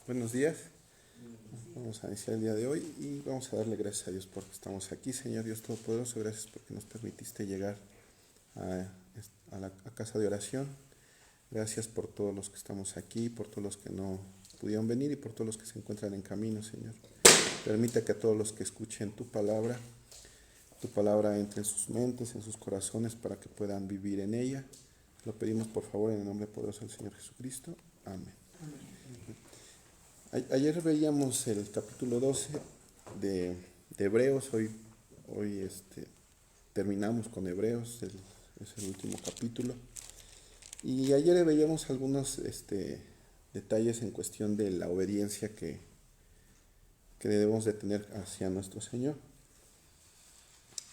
Buenos días. Vamos a iniciar el día de hoy y vamos a darle gracias a Dios porque estamos aquí. Señor Dios Todopoderoso, gracias porque nos permitiste llegar a casa de oración. Gracias por todos los que estamos aquí, por todos los que no pudieron venir y por todos los que se encuentran en camino, Señor. Permite que a todos los que escuchen tu palabra entre en sus mentes, en sus corazones para que puedan vivir en ella. Lo pedimos por favor en el nombre poderoso del Señor Jesucristo. Amén. Ayer veíamos el capítulo 12 de Hebreos, hoy terminamos con Hebreos, es el último capítulo. Y ayer veíamos algunos detalles en cuestión de la obediencia que debemos de tener hacia nuestro Señor.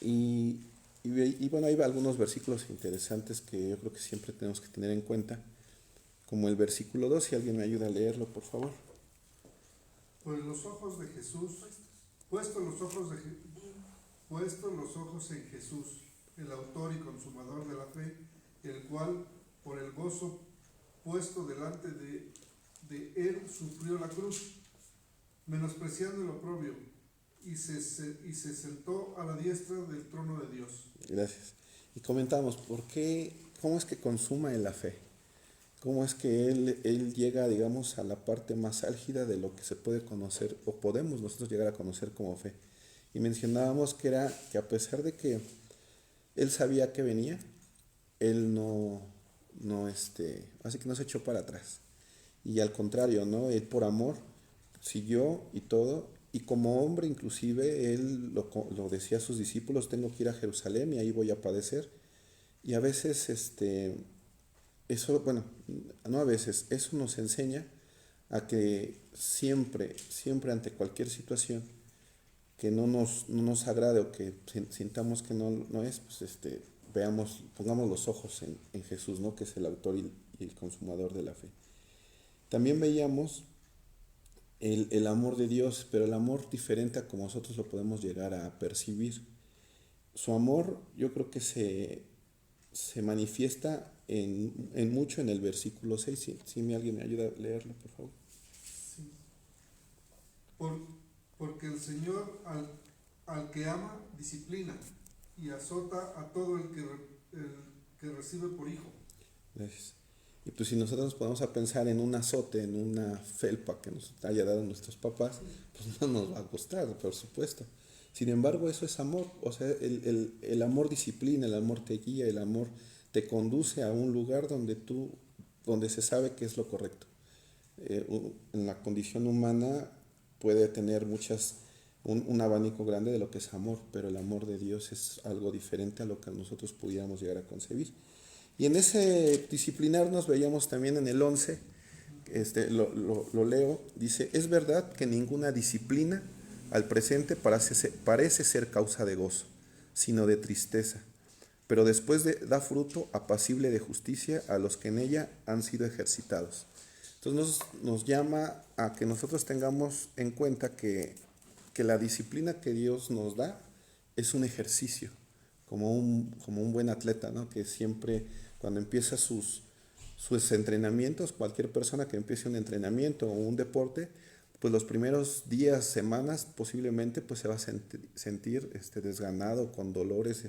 Y bueno, hay algunos versículos interesantes que yo creo que siempre tenemos que tener en cuenta, como el versículo 2, si alguien me ayuda a leerlo, por favor. Pues los ojos de Jesús, puestos los ojos en Jesús, el autor y consumador de la fe, el cual, por el gozo puesto delante de él, sufrió la cruz, menospreciando el oprobio, y se sentó a la diestra del trono de Dios. Gracias. Y comentamos, ¿cómo es que consuma en la fe? ¿Cómo es que él llega, digamos, a la parte más álgida de lo que se puede conocer o podemos nosotros llegar a conocer como fe? Y mencionábamos que era que a pesar de que él sabía que venía, él así que no se echó para atrás. Y al contrario, ¿no? Él por amor siguió y todo. Y como hombre inclusive, él lo decía a sus discípulos, tengo que ir a Jerusalén y ahí voy a padecer. Y a veces, eso, bueno, no a veces, eso nos enseña a que siempre ante cualquier situación que no nos agrade o que sintamos que no es, pues pongamos los ojos en Jesús, ¿no? Que es el autor y el consumador de la fe. También veíamos el amor de Dios, pero el amor diferente a como nosotros lo podemos llegar a percibir. Su amor yo creo que se manifiesta en mucho en el versículo 6. Si alguien me ayuda a leerlo, por favor. Sí. Porque el Señor al que ama, disciplina y azota a todo el que recibe por hijo. Gracias. Y pues si nosotros nos ponemos a pensar en un azote, en una felpa que nos haya dado nuestros papás, pues no nos va a gustar, por supuesto. Sin embargo, eso es amor. O sea, el amor disciplina, el amor te guía, el amor te conduce a un lugar donde se sabe que es lo correcto. En la condición humana puede tener un abanico grande de lo que es amor, pero el amor de Dios es algo diferente a lo que nosotros pudiéramos llegar a concebir. Y en ese disciplinarnos veíamos también en el 11, lo leo, dice, es verdad que ninguna disciplina al presente parece ser causa de gozo, sino de tristeza, pero después da fruto apacible de justicia a los que en ella han sido ejercitados. Entonces nos llama a que nosotros tengamos en cuenta que la disciplina que Dios nos da es un ejercicio, como un buen atleta, ¿no? Que siempre cuando empieza sus entrenamientos, cualquier persona que empiece un entrenamiento o un deporte, pues los primeros días, semanas, posiblemente pues se va a sentir desganado, con dolores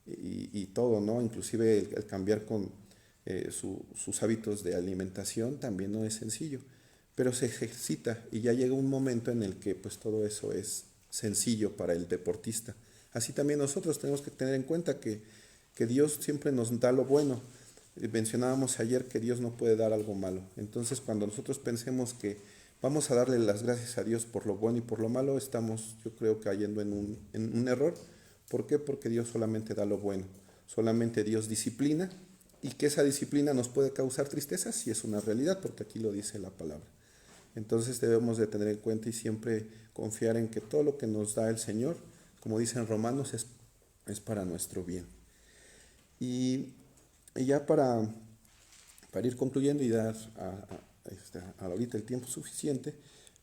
y todo, ¿no? Inclusive el cambiar con sus hábitos de alimentación también no es sencillo, pero se ejercita y ya llega un momento en el que pues todo eso es sencillo para el deportista. Así también nosotros tenemos que tener en cuenta que Dios siempre nos da lo bueno. Mencionábamos ayer que Dios no puede dar algo malo. Entonces cuando nosotros pensemos que vamos a darle las gracias a Dios por lo bueno y por lo malo, estamos yo creo cayendo en un error. ¿Por qué? Porque Dios solamente da lo bueno. Solamente Dios disciplina, y que esa disciplina nos puede causar tristeza, sí es una realidad, porque aquí lo dice la palabra. Entonces debemos de tener en cuenta y siempre confiar en que todo lo que nos da el Señor, como dicen Romanos, es para nuestro bien. Y ya para ir concluyendo y dar ahorita el tiempo suficiente,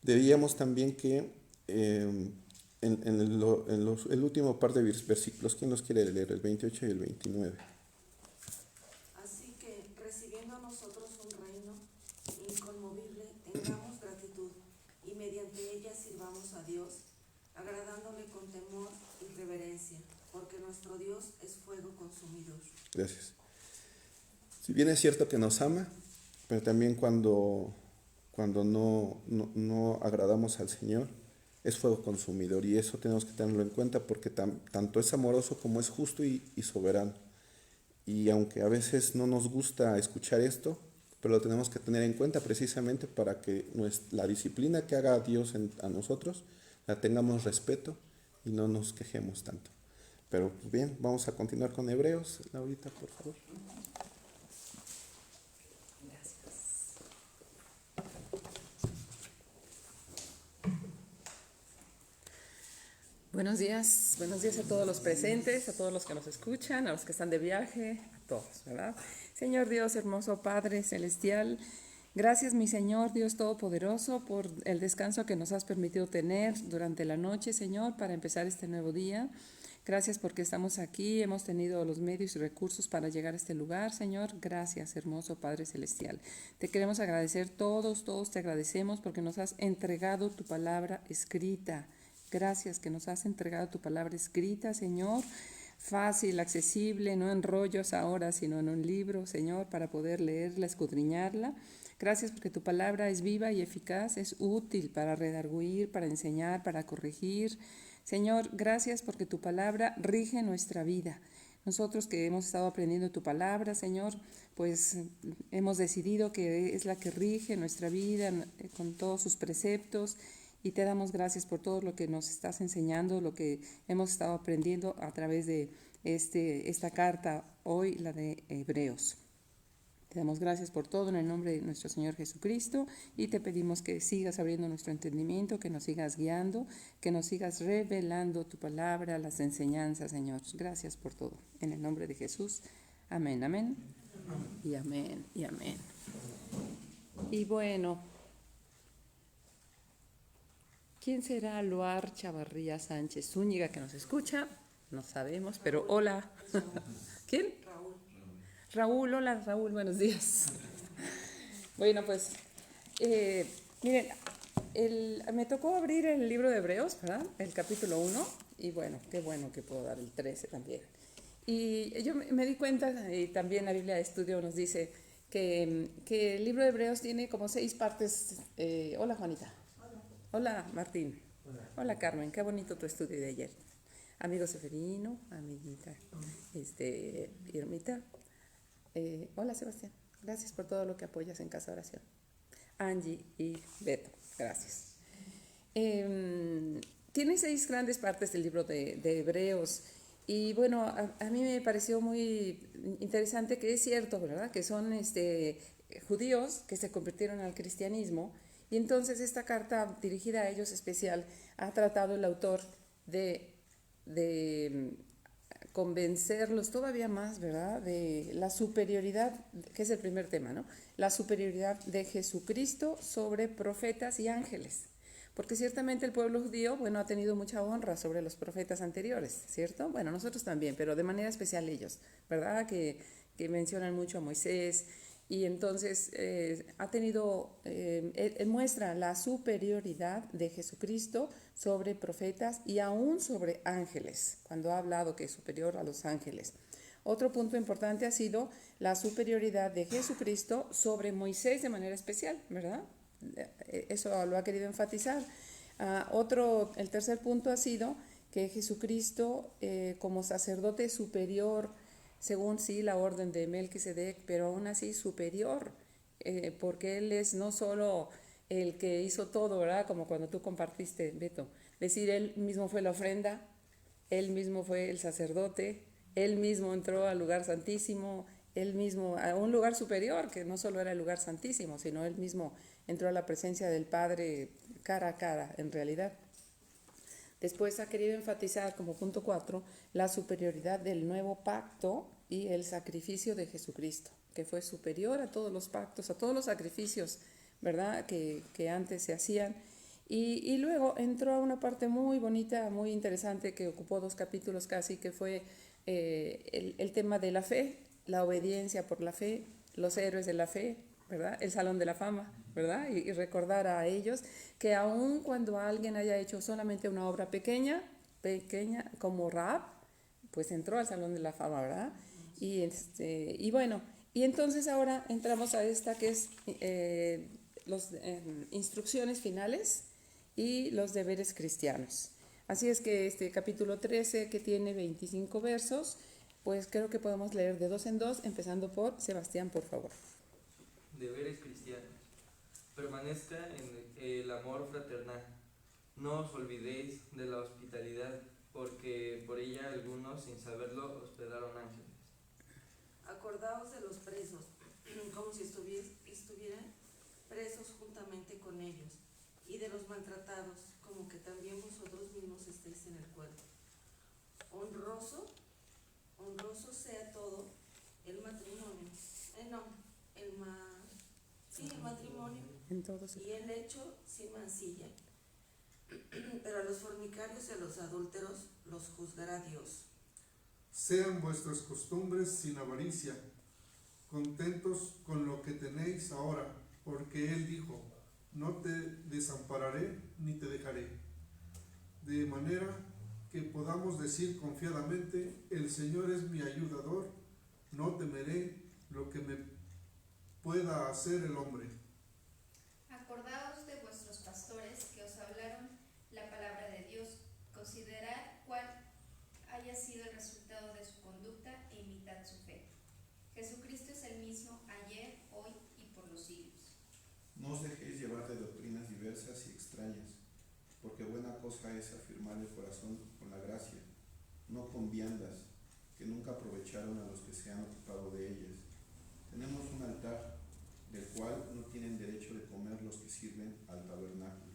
debíamos también que el último par de versículos, ¿quién los quiere leer? El 28 y el 29. Así que, recibiendo a nosotros un reino inconmovible, tengamos gratitud Gracias. Si bien es cierto que nos ama, pero también cuando no agradamos al Señor, es fuego consumidor, y eso tenemos que tenerlo en cuenta porque tanto es amoroso como es justo y soberano. Y aunque a veces no nos gusta escuchar esto, pero lo tenemos que tener en cuenta precisamente para que la disciplina que haga Dios a nosotros la tengamos respeto y no nos quejemos tanto. Pero pues bien, vamos a continuar con Hebreos. Laurita, por favor. Buenos días a todos los presentes, a todos los que nos escuchan, a los que están de viaje, a todos, ¿verdad? Señor Dios, hermoso Padre Celestial, gracias mi Señor Dios Todopoderoso por el descanso que nos has permitido tener durante la noche, Señor, para empezar este nuevo día. Gracias porque estamos aquí, hemos tenido los medios y recursos para llegar a este lugar, Señor. Gracias, hermoso Padre Celestial. Te queremos agradecer todos te agradecemos porque nos has entregado tu palabra escrita. Gracias que nos has entregado tu palabra escrita, Señor, fácil, accesible, no en rollos ahora, sino en un libro, Señor, para poder leerla, escudriñarla. Gracias porque tu palabra es viva y eficaz, es útil para redarguir, para enseñar, para corregir. Señor, gracias porque tu palabra rige nuestra vida. Nosotros que hemos estado aprendiendo tu palabra, Señor, pues hemos decidido que es la que rige nuestra vida con todos sus preceptos. Y te damos gracias por todo lo que nos estás enseñando, lo que hemos estado aprendiendo a través de esta carta hoy, la de Hebreos. Te damos gracias por todo en el nombre de nuestro Señor Jesucristo y te pedimos que sigas abriendo nuestro entendimiento, que nos sigas guiando, que nos sigas revelando tu palabra, las enseñanzas, Señor. Gracias por todo. En el nombre de Jesús. Amén, amén. Y amén, y amén. Y bueno, ¿quién será Loar Chavarría Sánchez Zúñiga que nos escucha? No sabemos, pero hola. ¿Quién? Raúl, hola Raúl, buenos días. Bueno, pues, miren, me tocó abrir el libro de Hebreos, ¿verdad? El capítulo 1, y bueno, qué bueno que puedo dar el 13 también. Y yo me di cuenta, y también la Biblia de Estudio nos dice que el libro de Hebreos tiene como 6 partes. Hola Juanita. Hola Martín. Hola Carmen, qué bonito tu estudio de ayer. Amigo Seferino, amiguita Irmita. Hola Sebastián, gracias por todo lo que apoyas en Casa Oración. Angie y Beto, gracias. Tiene 6 grandes partes del libro de Hebreos. Y bueno, a mí me pareció muy interesante que es cierto, ¿verdad? Que son judíos que se convirtieron al cristianismo. Y entonces esta carta dirigida a ellos especial ha tratado el autor de convencerlos todavía más, ¿verdad? De la superioridad, que es el primer tema, ¿no? La superioridad de Jesucristo sobre profetas y ángeles. Porque ciertamente el pueblo judío, bueno, ha tenido mucha honra sobre los profetas anteriores, ¿cierto? Bueno, nosotros también, pero de manera especial ellos, ¿verdad? Que mencionan mucho a Moisés. Y entonces ha tenido, él muestra la superioridad de Jesucristo sobre profetas y aún sobre ángeles, cuando ha hablado que es superior a los ángeles. Otro punto importante ha sido la superioridad de Jesucristo sobre Moisés de manera especial, ¿verdad? Eso lo ha querido enfatizar. El tercer punto ha sido que Jesucristo como sacerdote superior, según sí la orden de Melquisedec, pero aún así superior, porque Él es no solo el que hizo todo, ¿verdad? Como cuando tú compartiste, Beto, decir, Él mismo fue la ofrenda, Él mismo fue el sacerdote, Él mismo entró al lugar santísimo, Él mismo a un lugar superior, que no solo era el lugar santísimo, sino Él mismo entró a la presencia del Padre cara a cara, en realidad. Después ha querido enfatizar como punto 4 la superioridad del nuevo pacto y el sacrificio de Jesucristo, que fue superior a todos los pactos, a todos los sacrificios, ¿verdad? Que antes se hacían. Y luego entró a una parte muy bonita, muy interesante, que ocupó 2 capítulos casi, que fue el tema de la fe, la obediencia por la fe, los héroes de la fe, ¿verdad? El Salón de la Fama, ¿verdad? Y recordar a ellos que aun cuando alguien haya hecho solamente una obra pequeña como Rahab, pues entró al Salón de la Fama, ¿verdad? Y bueno, y entonces ahora entramos a esta que es los instrucciones finales y los deberes cristianos. Así es que este capítulo 13, que tiene 25 versos, pues creo que podemos leer de dos en dos, empezando por Sebastián, por favor. Deberes cristianos. Permanezca en el amor fraternal. No os olvidéis de la hospitalidad, porque por ella algunos, sin saberlo, hospedaron ángeles. Acordaos de los presos, como si estuvieran presos juntamente con ellos, y de los maltratados, como que también vosotros mismos estéis en el cuerpo. Honroso sea todo el matrimonio, el matrimonio Entonces, y el hecho sin mancilla. Pero a los fornicarios y a los adúlteros los juzgará Dios. Sean vuestras costumbres sin avaricia, contentos con lo que tenéis ahora, porque Él dijo, no te desampararé ni te dejaré. De manera que podamos decir confiadamente, el Señor es mi ayudador, no temeré lo que me pueda hacer el hombre. Acordaos de vuestros pastores que os hablaron la palabra de Dios. Considerad cuál haya sido el resultado de su conducta e imitad su fe. Jesucristo es el mismo ayer, hoy y por los siglos. No os dejéis llevar de doctrinas diversas y extrañas, porque buena cosa es afirmar el corazón con la gracia, no con viandas, que nunca aprovecharon a los que se han ocupado de ellas. Tenemos un altar, del cual no tienen derecho de comer los que sirven al tabernáculo.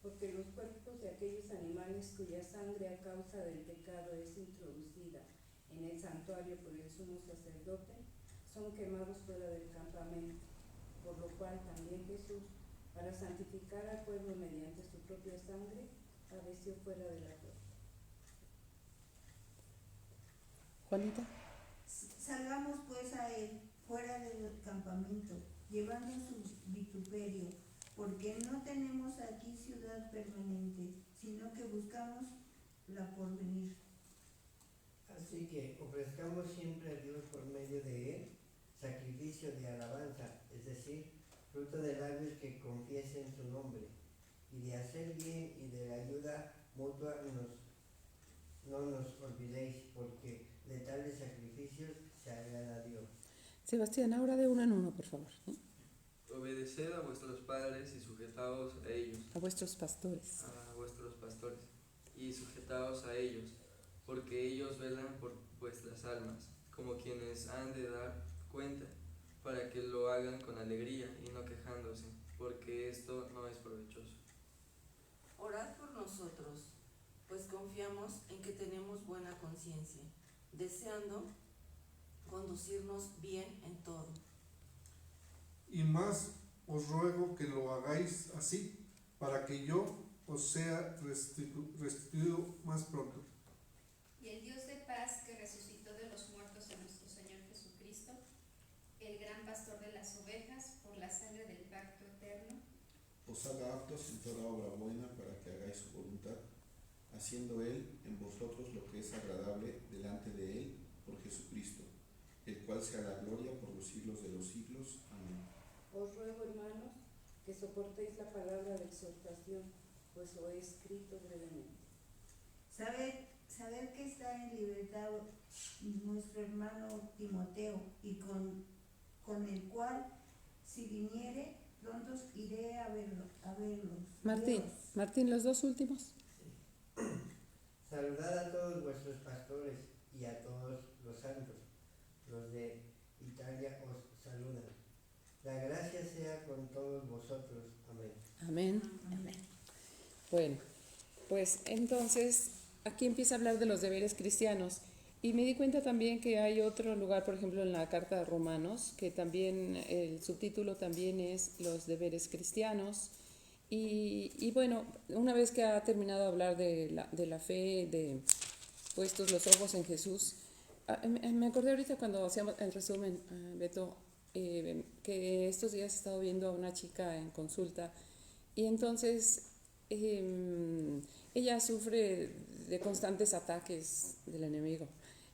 Porque los cuerpos de aquellos animales cuya sangre a causa del pecado es introducida en el santuario por el sumo sacerdote, son quemados fuera del campamento, por lo cual también Jesús, para santificar al pueblo mediante su propia sangre, padeció fuera de la puerta. Juanita. Salgamos pues a él fuera del campamento, llevando su vituperio, porque no tenemos aquí ciudad permanente, sino que buscamos la porvenir. Así que ofrezcamos siempre a Dios por medio de él sacrificio de alabanza, es decir, fruto de labios que confiesen su nombre, y de hacer bien y de la ayuda mutua no nos olvidéis, porque de tales sacrificios se agrada a Dios. Sebastián, ahora de uno en uno, por favor. Obedeced a vuestros padres y sujetaos a ellos, A vuestros pastores. a vuestros pastores, y sujetaos a ellos, porque ellos velan por vuestras almas, como quienes han de dar cuenta, para que lo hagan con alegría y no quejándose, porque esto no es provechoso. Orad por nosotros, pues confiamos en que tenemos buena conciencia, deseando conducirnos bien en todo. Y más os ruego que lo hagáis así, para que yo os sea restituido más pronto. Y el Dios de paz que resucitó de los muertos a nuestro Señor Jesucristo, el gran pastor de las ovejas, por la sangre del pacto eterno, Os haga aptos en toda obra buena para que hagáis su voluntad, haciendo Él en vosotros lo que es agradable delante de Él por Jesucristo, el cual sea la gloria por los siglos de los siglos. Amén. Os ruego, hermanos, que soportéis la palabra de exhortación, pues lo he escrito brevemente. Saber que está en libertad nuestro hermano Timoteo, y con el cual, si viniere, pronto iré a verlo. Martín, los dos últimos. Saludad a todos vuestros pastores y a todos los santos. Los de Italia os saludan. La gracia sea con todos vosotros. Amén. Amén. Amén. Bueno, pues entonces aquí empieza a hablar de los deberes cristianos. Y me di cuenta también que hay otro lugar, por ejemplo, en la carta de Romanos, que también el subtítulo también es los deberes cristianos. Y bueno, una vez que ha terminado de hablar de la fe, de puestos los ojos en Jesús, me acordé ahorita cuando hacíamos el resumen, Beto, que estos días he estado viendo a una chica en consulta y entonces ella sufre de constantes ataques del enemigo.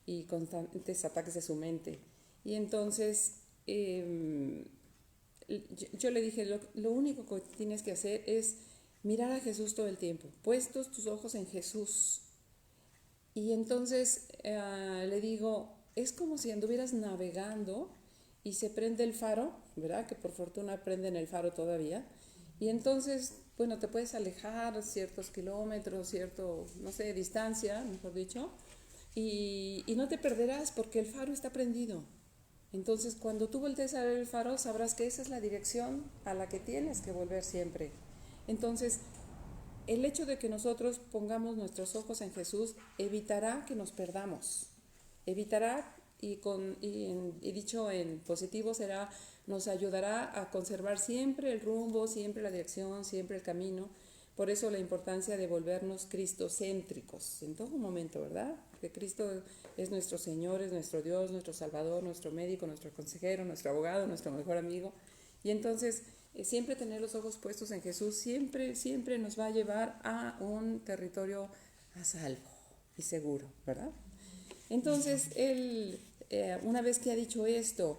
y constantes ataques de su mente. Y entonces yo le dije, lo único que tienes que hacer es mirar a Jesús todo el tiempo, puestos tus ojos en Jesús. Y entonces le digo, es como si anduvieras navegando y se prende el faro, ¿verdad? Que por fortuna prenden el faro todavía. Y entonces, bueno, te puedes alejar ciertos kilómetros, no sé, distancia, mejor dicho, y no te perderás porque el faro está prendido. Entonces, cuando tú voltees a ver el faro, sabrás que esa es la dirección a la que tienes que volver siempre. Entonces, el hecho de que nosotros pongamos nuestros ojos en Jesús evitará que nos perdamos. Evitará, y dicho en positivo, nos ayudará a conservar siempre el rumbo, siempre la dirección, siempre el camino. Por eso la importancia de volvernos cristocéntricos en todo momento, ¿verdad? Porque Cristo es nuestro Señor, es nuestro Dios, nuestro Salvador, nuestro médico, nuestro consejero, nuestro abogado, nuestro mejor amigo. Y entonces, siempre tener los ojos puestos en Jesús siempre nos va a llevar a un territorio a salvo y seguro, ¿verdad? Entonces, él, una vez que ha dicho esto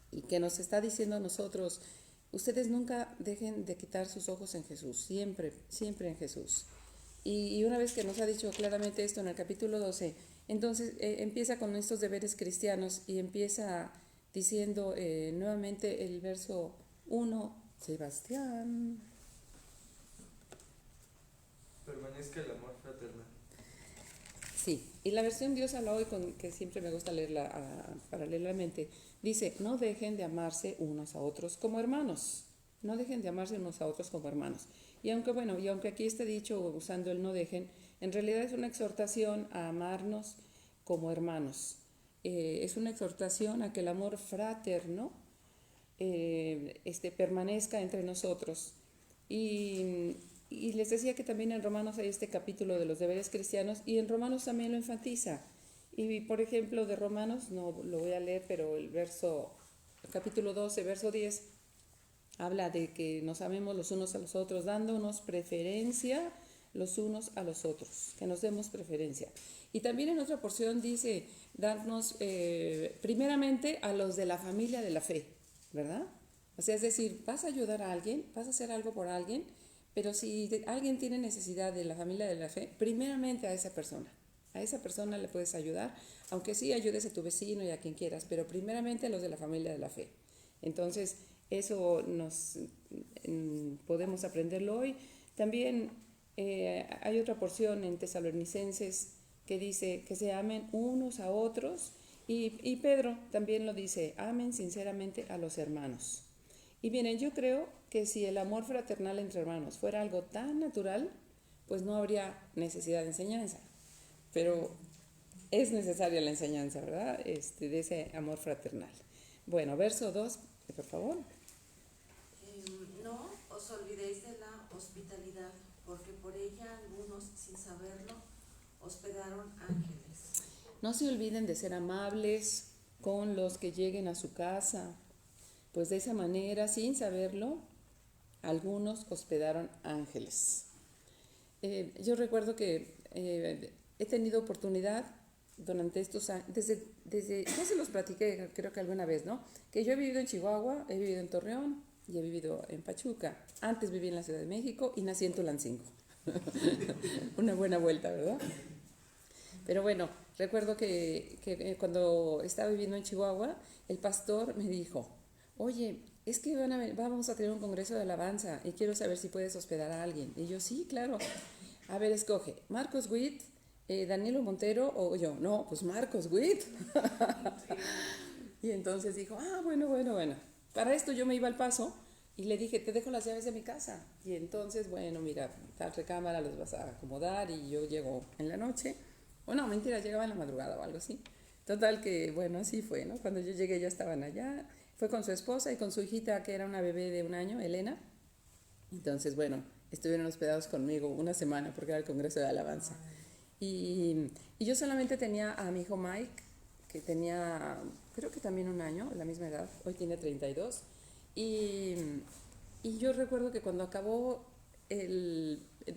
y que nos está diciendo a nosotros, ustedes nunca dejen de quitar sus ojos en Jesús, siempre en Jesús. Y una vez que nos ha dicho claramente esto en el capítulo 12, entonces empieza con estos deberes cristianos y empieza diciendo nuevamente el verso 1, Sebastián. Permanezca el amor fraternal. Sí, y la versión Dios habla hoy, que siempre me gusta leerla paralelamente, dice, no dejen de amarse unos a otros como hermanos. No dejen de amarse unos a otros como hermanos. Y aunque aquí esté dicho usando el no dejen, en realidad es una exhortación a amarnos como hermanos. Es una exhortación a que el amor fraterno permanezca entre nosotros. Y les decía que también en Romanos hay este capítulo de los deberes cristianos y en Romanos también lo enfatiza. Y por ejemplo de Romanos, no lo voy a leer, pero el capítulo 12, verso 10, habla de que nos amemos los unos a los otros, dándonos preferencia los unos a los otros, que nos demos preferencia. Y también en otra porción dice, darnos primeramente a los de la familia de la fe, ¿verdad? O sea, es decir, vas a ayudar a alguien, vas a hacer algo por alguien, pero si alguien tiene necesidad de la familia de la fe, primeramente a esa persona le puedes ayudar, aunque sí ayudes a tu vecino y a quien quieras, pero primeramente a los de la familia de la fe. Entonces, eso podemos aprenderlo hoy. También hay otra porción en Tesalonicenses que dice que se amen unos a otros y Pedro también lo dice, amen sinceramente a los hermanos. Y miren, yo creo que si el amor fraternal entre hermanos fuera algo tan natural, pues no habría necesidad de enseñanza. Pero es necesaria la enseñanza, ¿verdad? De ese amor fraternal. Bueno, verso 2, por favor. No os olvidéis de la hospitalidad, porque por ella algunos, sin saberlo, hospedaron ángeles. No se olviden de ser amables con los que lleguen a su casa, pues de esa manera, sin saberlo, algunos hospedaron ángeles. Yo recuerdo que he tenido oportunidad durante estos años, ya se los platiqué creo que alguna vez, ¿no? Que yo he vivido en Chihuahua, he vivido en Torreón y he vivido en Pachuca. Antes viví en la Ciudad de México y nací en Tulancingo. Una buena vuelta, ¿verdad? Pero bueno, recuerdo que cuando estaba viviendo en Chihuahua, el pastor me dijo, oye, es que vamos a tener un congreso de alabanza y quiero saber si puedes hospedar a alguien. Y yo, sí, claro. A ver, escoge, Marcos Witt, Danilo Montero o yo. No, pues Marcos Witt. Y entonces dijo, bueno. Para esto yo me iba al Paso y le dije, te dejo las llaves de mi casa. Y entonces, bueno, mira, tal recámara los vas a acomodar y yo llego en la noche. Bueno, mentira, llegaba en la madrugada o algo así. Total que, bueno, así fue, ¿no? Cuando yo llegué ya estaban allá. Fue con su esposa y con su hijita, que era una bebé de 1 año, Elena. Entonces, bueno, estuvieron hospedados conmigo una semana porque era el congreso de alabanza. Y yo solamente tenía a mi hijo Mike, que tenía, creo que también 1 año, la misma edad. Hoy tiene 32. Y yo recuerdo que cuando acabó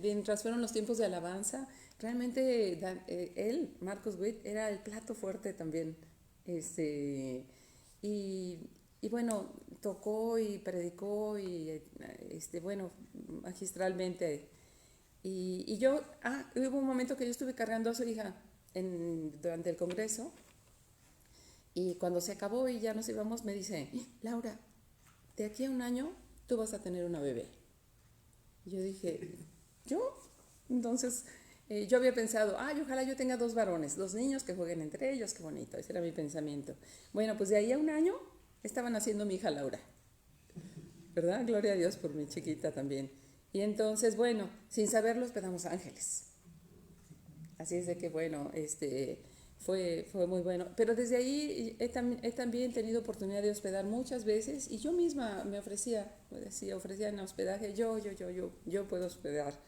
mientras fueron los tiempos de alabanza, realmente él, Marcos Witt, era el plato fuerte también. Y, y bueno, tocó y predicó y bueno, magistralmente. Y yo, hubo un momento que yo estuve cargando a su hija durante el congreso, y cuando se acabó y ya nos íbamos, me dice, Laura, de aquí a un año tú vas a tener una bebé. Y yo dije, ¿yo? Entonces, yo había pensado, ojalá yo tenga 2 varones, 2 niños que jueguen entre ellos, qué bonito, ese era mi pensamiento. Bueno, pues de ahí a un año estaba naciendo mi hija Laura, ¿verdad? Gloria a Dios por mi chiquita también. Y entonces, bueno, sin saberlo hospedamos ángeles. Así es de que, bueno, fue muy bueno. Pero desde ahí he también tenido oportunidad de hospedar muchas veces, y yo misma me ofrecía en hospedaje, yo puedo hospedar.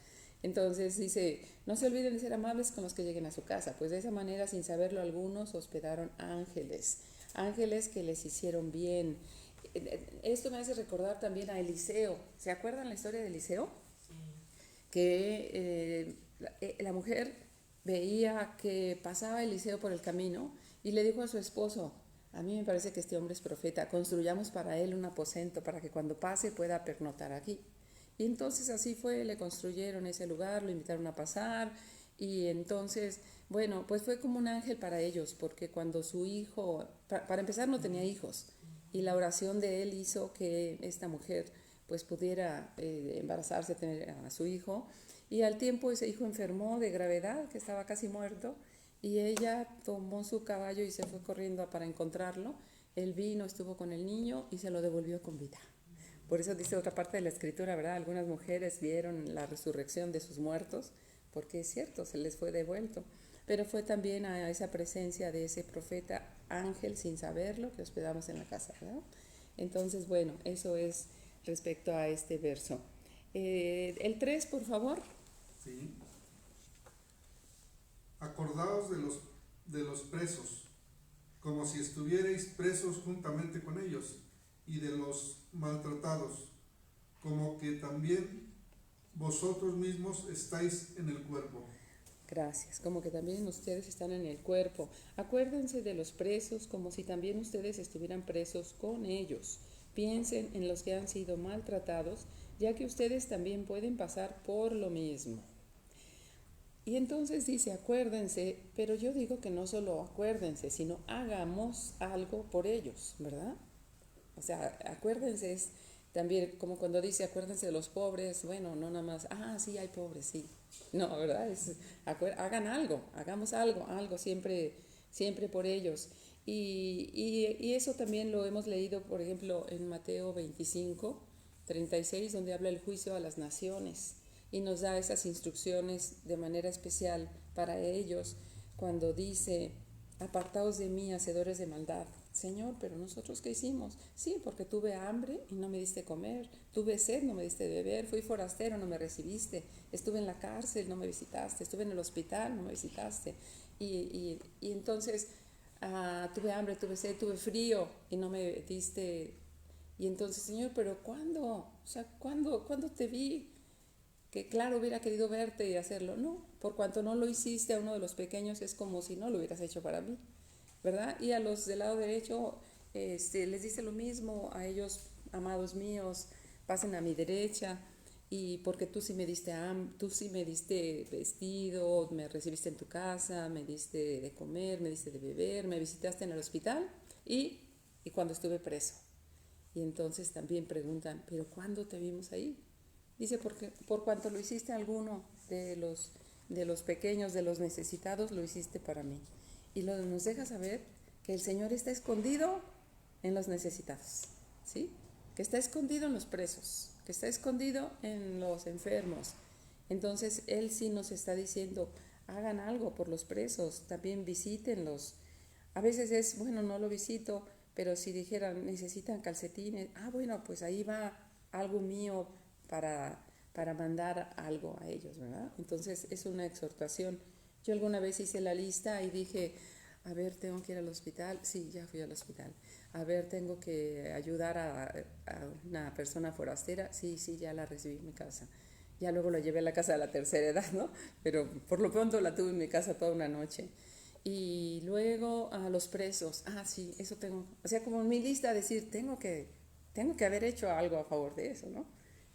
Entonces dice, no se olviden de ser amables con los que lleguen a su casa. Pues de esa manera, sin saberlo, algunos hospedaron ángeles que les hicieron bien. Esto me hace recordar también a Eliseo. ¿Se acuerdan la historia de Eliseo? Que la mujer veía que pasaba Eliseo por el camino y le dijo a su esposo, a mí me parece que este hombre es profeta, construyamos para él un aposento para que cuando pase pueda pernoctar aquí. Y entonces así fue, le construyeron ese lugar, lo invitaron a pasar, y entonces, bueno, pues fue como un ángel para ellos, porque cuando su hijo, para empezar, no tenía hijos, y la oración de él hizo que esta mujer pues pudiera embarazarse, tener a su hijo, y al tiempo ese hijo enfermó de gravedad, que estaba casi muerto, y ella tomó su caballo y se fue corriendo para encontrarlo. Él vino, estuvo con el niño y se lo devolvió con vida. Por eso dice otra parte de la escritura, ¿verdad? Algunas mujeres vieron la resurrección de sus muertos, porque es cierto, se les fue devuelto. Pero fue también a esa presencia de ese profeta ángel, sin saberlo, que hospedamos en la casa, ¿verdad? Entonces, bueno, eso es respecto a este verso. El 3, por favor. Sí. Acordaos de los presos, como si estuvierais presos juntamente con ellos, y de los maltratados, como que también vosotros mismos estáis en el cuerpo. Gracias, como que también ustedes están en el cuerpo. Acuérdense de los presos como si también ustedes estuvieran presos con ellos. Piensen en los que han sido maltratados, ya que ustedes también pueden pasar por lo mismo. Y entonces dice, acuérdense, pero yo digo que no solo acuérdense, sino hagamos algo por ellos, ¿verdad? O sea, acuérdense es también como cuando dice, acuérdense de los pobres, bueno, no nada más, sí, hay pobres, sí. No, ¿verdad? Hagan algo, hagamos algo siempre por ellos. Y eso también lo hemos leído, por ejemplo, en Mateo 25, 36, donde habla el juicio a las naciones y nos da esas instrucciones de manera especial para ellos cuando dice, apartaos de mí, hacedores de maldad. Señor, pero nosotros ¿qué hicimos? Sí, porque tuve hambre y no me diste comer, tuve sed, no me diste beber, fui forastero, no me recibiste, estuve en la cárcel, no me visitaste, estuve en el hospital, no me visitaste. Y entonces tuve hambre, tuve sed, tuve frío y no me diste. Y entonces, Señor, pero ¿cuándo? O sea, ¿cuándo te vi? Que claro, hubiera querido verte y hacerlo. No, por cuanto no lo hiciste a uno de los pequeños, es como si no lo hubieras hecho para mí, ¿verdad? Y a los del lado derecho les dice lo mismo, a ellos, amados míos, pasen a mi derecha, y porque tú sí me diste vestido, me recibiste en tu casa, me diste de comer, me diste de beber, me visitaste en el hospital y cuando estuve preso. Y entonces también preguntan, ¿pero cuándo te vimos ahí? Dice, porque por cuanto lo hiciste a alguno de los pequeños, de los necesitados, lo hiciste para mí. Y nos deja saber que el Señor está escondido en los necesitados, ¿sí? Que está escondido en los presos, que está escondido en los enfermos. Entonces, Él sí nos está diciendo, hagan algo por los presos, también visítenlos. A veces es, bueno, no lo visito, pero si dijeran, necesitan calcetines, bueno, pues ahí va algo mío para mandar algo a ellos, ¿verdad? Entonces, es una exhortación. Yo alguna vez hice la lista y dije, a ver, tengo que ir al hospital. Sí, ya fui al hospital. A ver, tengo que ayudar a una persona forastera. Sí, ya la recibí en mi casa. Ya luego la llevé a la casa de la tercera edad, ¿no? Pero por lo pronto la tuve en mi casa toda una noche. Y luego a los presos. Sí, eso tengo. O sea, como en mi lista decir, tengo que haber hecho algo a favor de eso, ¿no?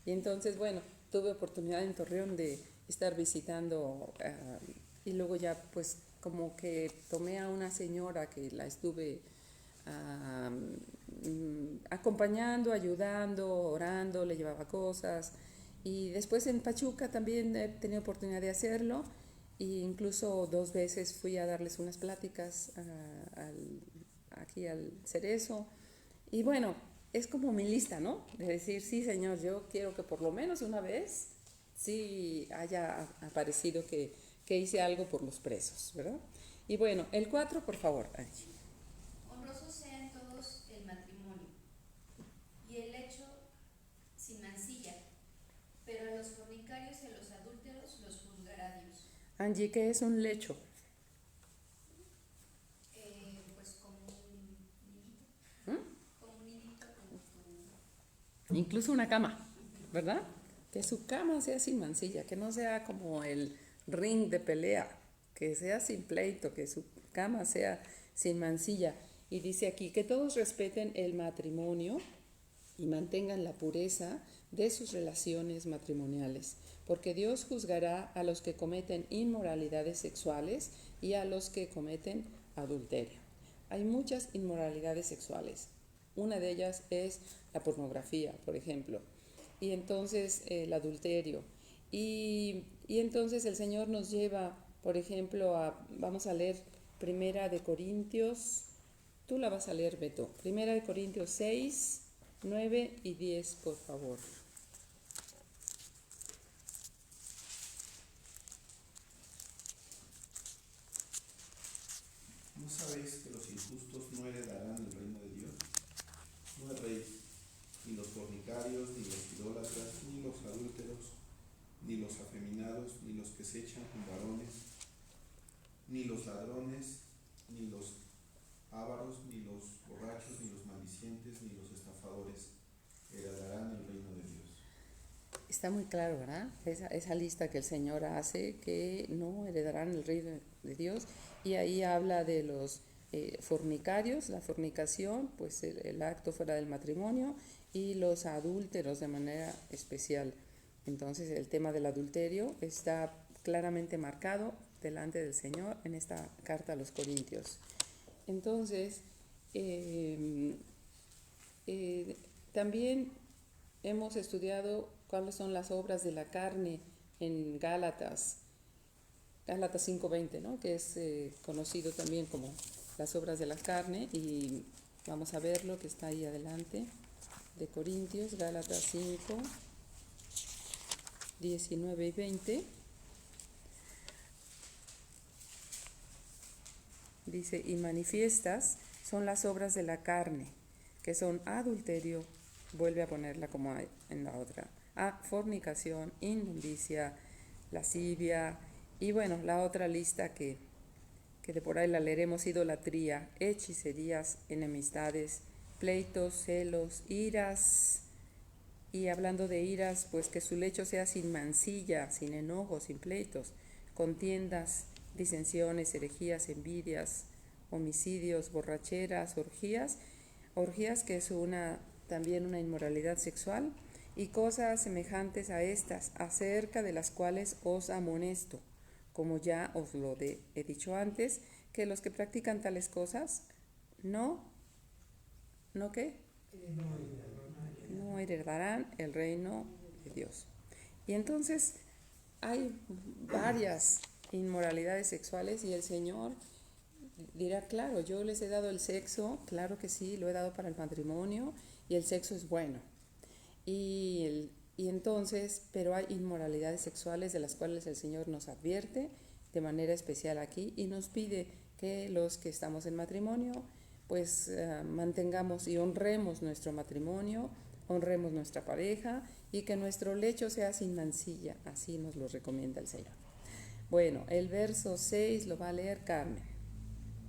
Y entonces, bueno, tuve oportunidad en Torreón de estar visitando y luego ya pues como que tomé a una señora que la estuve acompañando, ayudando, orando, le llevaba cosas. Y después en Pachuca también he tenido oportunidad de hacerlo. E incluso 2 veces fui a darles unas pláticas aquí al Cerezo. Y bueno, es como mi lista, ¿no? De decir, sí, Señor, yo quiero que por lo menos una vez sí haya aparecido que hice algo por los presos, ¿verdad? Y bueno, el 4, por favor, Angie. Honrosos sean todos el matrimonio y el lecho sin mancilla, pero a los fornicarios y a los adúlteros los juzgará Dios. Angie, ¿qué es un lecho? Pues como un nidito. Como un nidito, como tu... Incluso una cama, ¿verdad? Que su cama sea sin mancilla, que no sea como el ring de pelea, que sea sin pleito, que su cama sea sin mancilla. Y dice aquí que todos respeten el matrimonio y mantengan la pureza de sus relaciones matrimoniales, porque Dios juzgará a los que cometen inmoralidades sexuales y a los que cometen adulterio. Hay muchas inmoralidades sexuales. Una de ellas es la pornografía, por ejemplo, y entonces el adulterio. Y entonces el Señor nos lleva, por ejemplo, vamos a leer Primera de Corintios, tú la vas a leer, Beto, Primera de Corintios 6, 9 y 10, por favor. ¿No sabéis que los injustos no heredarán el reino de Dios? No erréis, ni los fornicarios, ni los idólatras, ni los adúlteros, ni los afeminados, ni los que se echan con varones, ni los ladrones, ni los ávaros, ni los borrachos, ni los maldicientes, ni los estafadores heredarán el reino de Dios. Está muy claro, ¿verdad? Esa lista que el Señor hace, que no heredarán el reino de Dios. Y ahí habla de los fornicarios, la fornicación, pues el acto fuera del matrimonio, y los adúlteros de manera especial. Entonces el tema del adulterio está claramente marcado delante del Señor en esta carta a los Corintios. Entonces, también hemos estudiado cuáles son las obras de la carne en Gálatas 5:20, ¿no? Que es conocido también como las obras de la carne, y vamos a ver lo que está ahí adelante de Corintios, Gálatas 5, 19 y 20. Dice, y manifiestas son las obras de la carne, que son adulterio, vuelve a ponerla como en la otra, fornicación, inmundicia, lascivia, y bueno, la otra lista que de por ahí la leeremos: idolatría, hechicerías, enemistades, pleitos, celos, iras. Y hablando de iras, pues que su lecho sea sin mancilla, sin enojo, sin pleitos, contiendas, disensiones, herejías, envidias, homicidios, borracheras, orgías que es también una inmoralidad sexual, y cosas semejantes a estas, acerca de las cuales os amonesto, como ya os lo he dicho antes, que los que practican tales cosas no heredarán el reino de Dios. Y entonces hay varias inmoralidades sexuales, y el Señor dirá, claro, yo les he dado el sexo, claro que sí, lo he dado para el matrimonio, y el sexo es bueno. Y entonces, pero hay inmoralidades sexuales de las cuales el Señor nos advierte de manera especial aquí, y nos pide que los que estamos en matrimonio, pues mantengamos y honremos nuestro matrimonio, honremos nuestra pareja, y que nuestro lecho sea sin mancilla, así nos lo recomienda el Señor. Bueno, el verso 6 lo va a leer Carmen.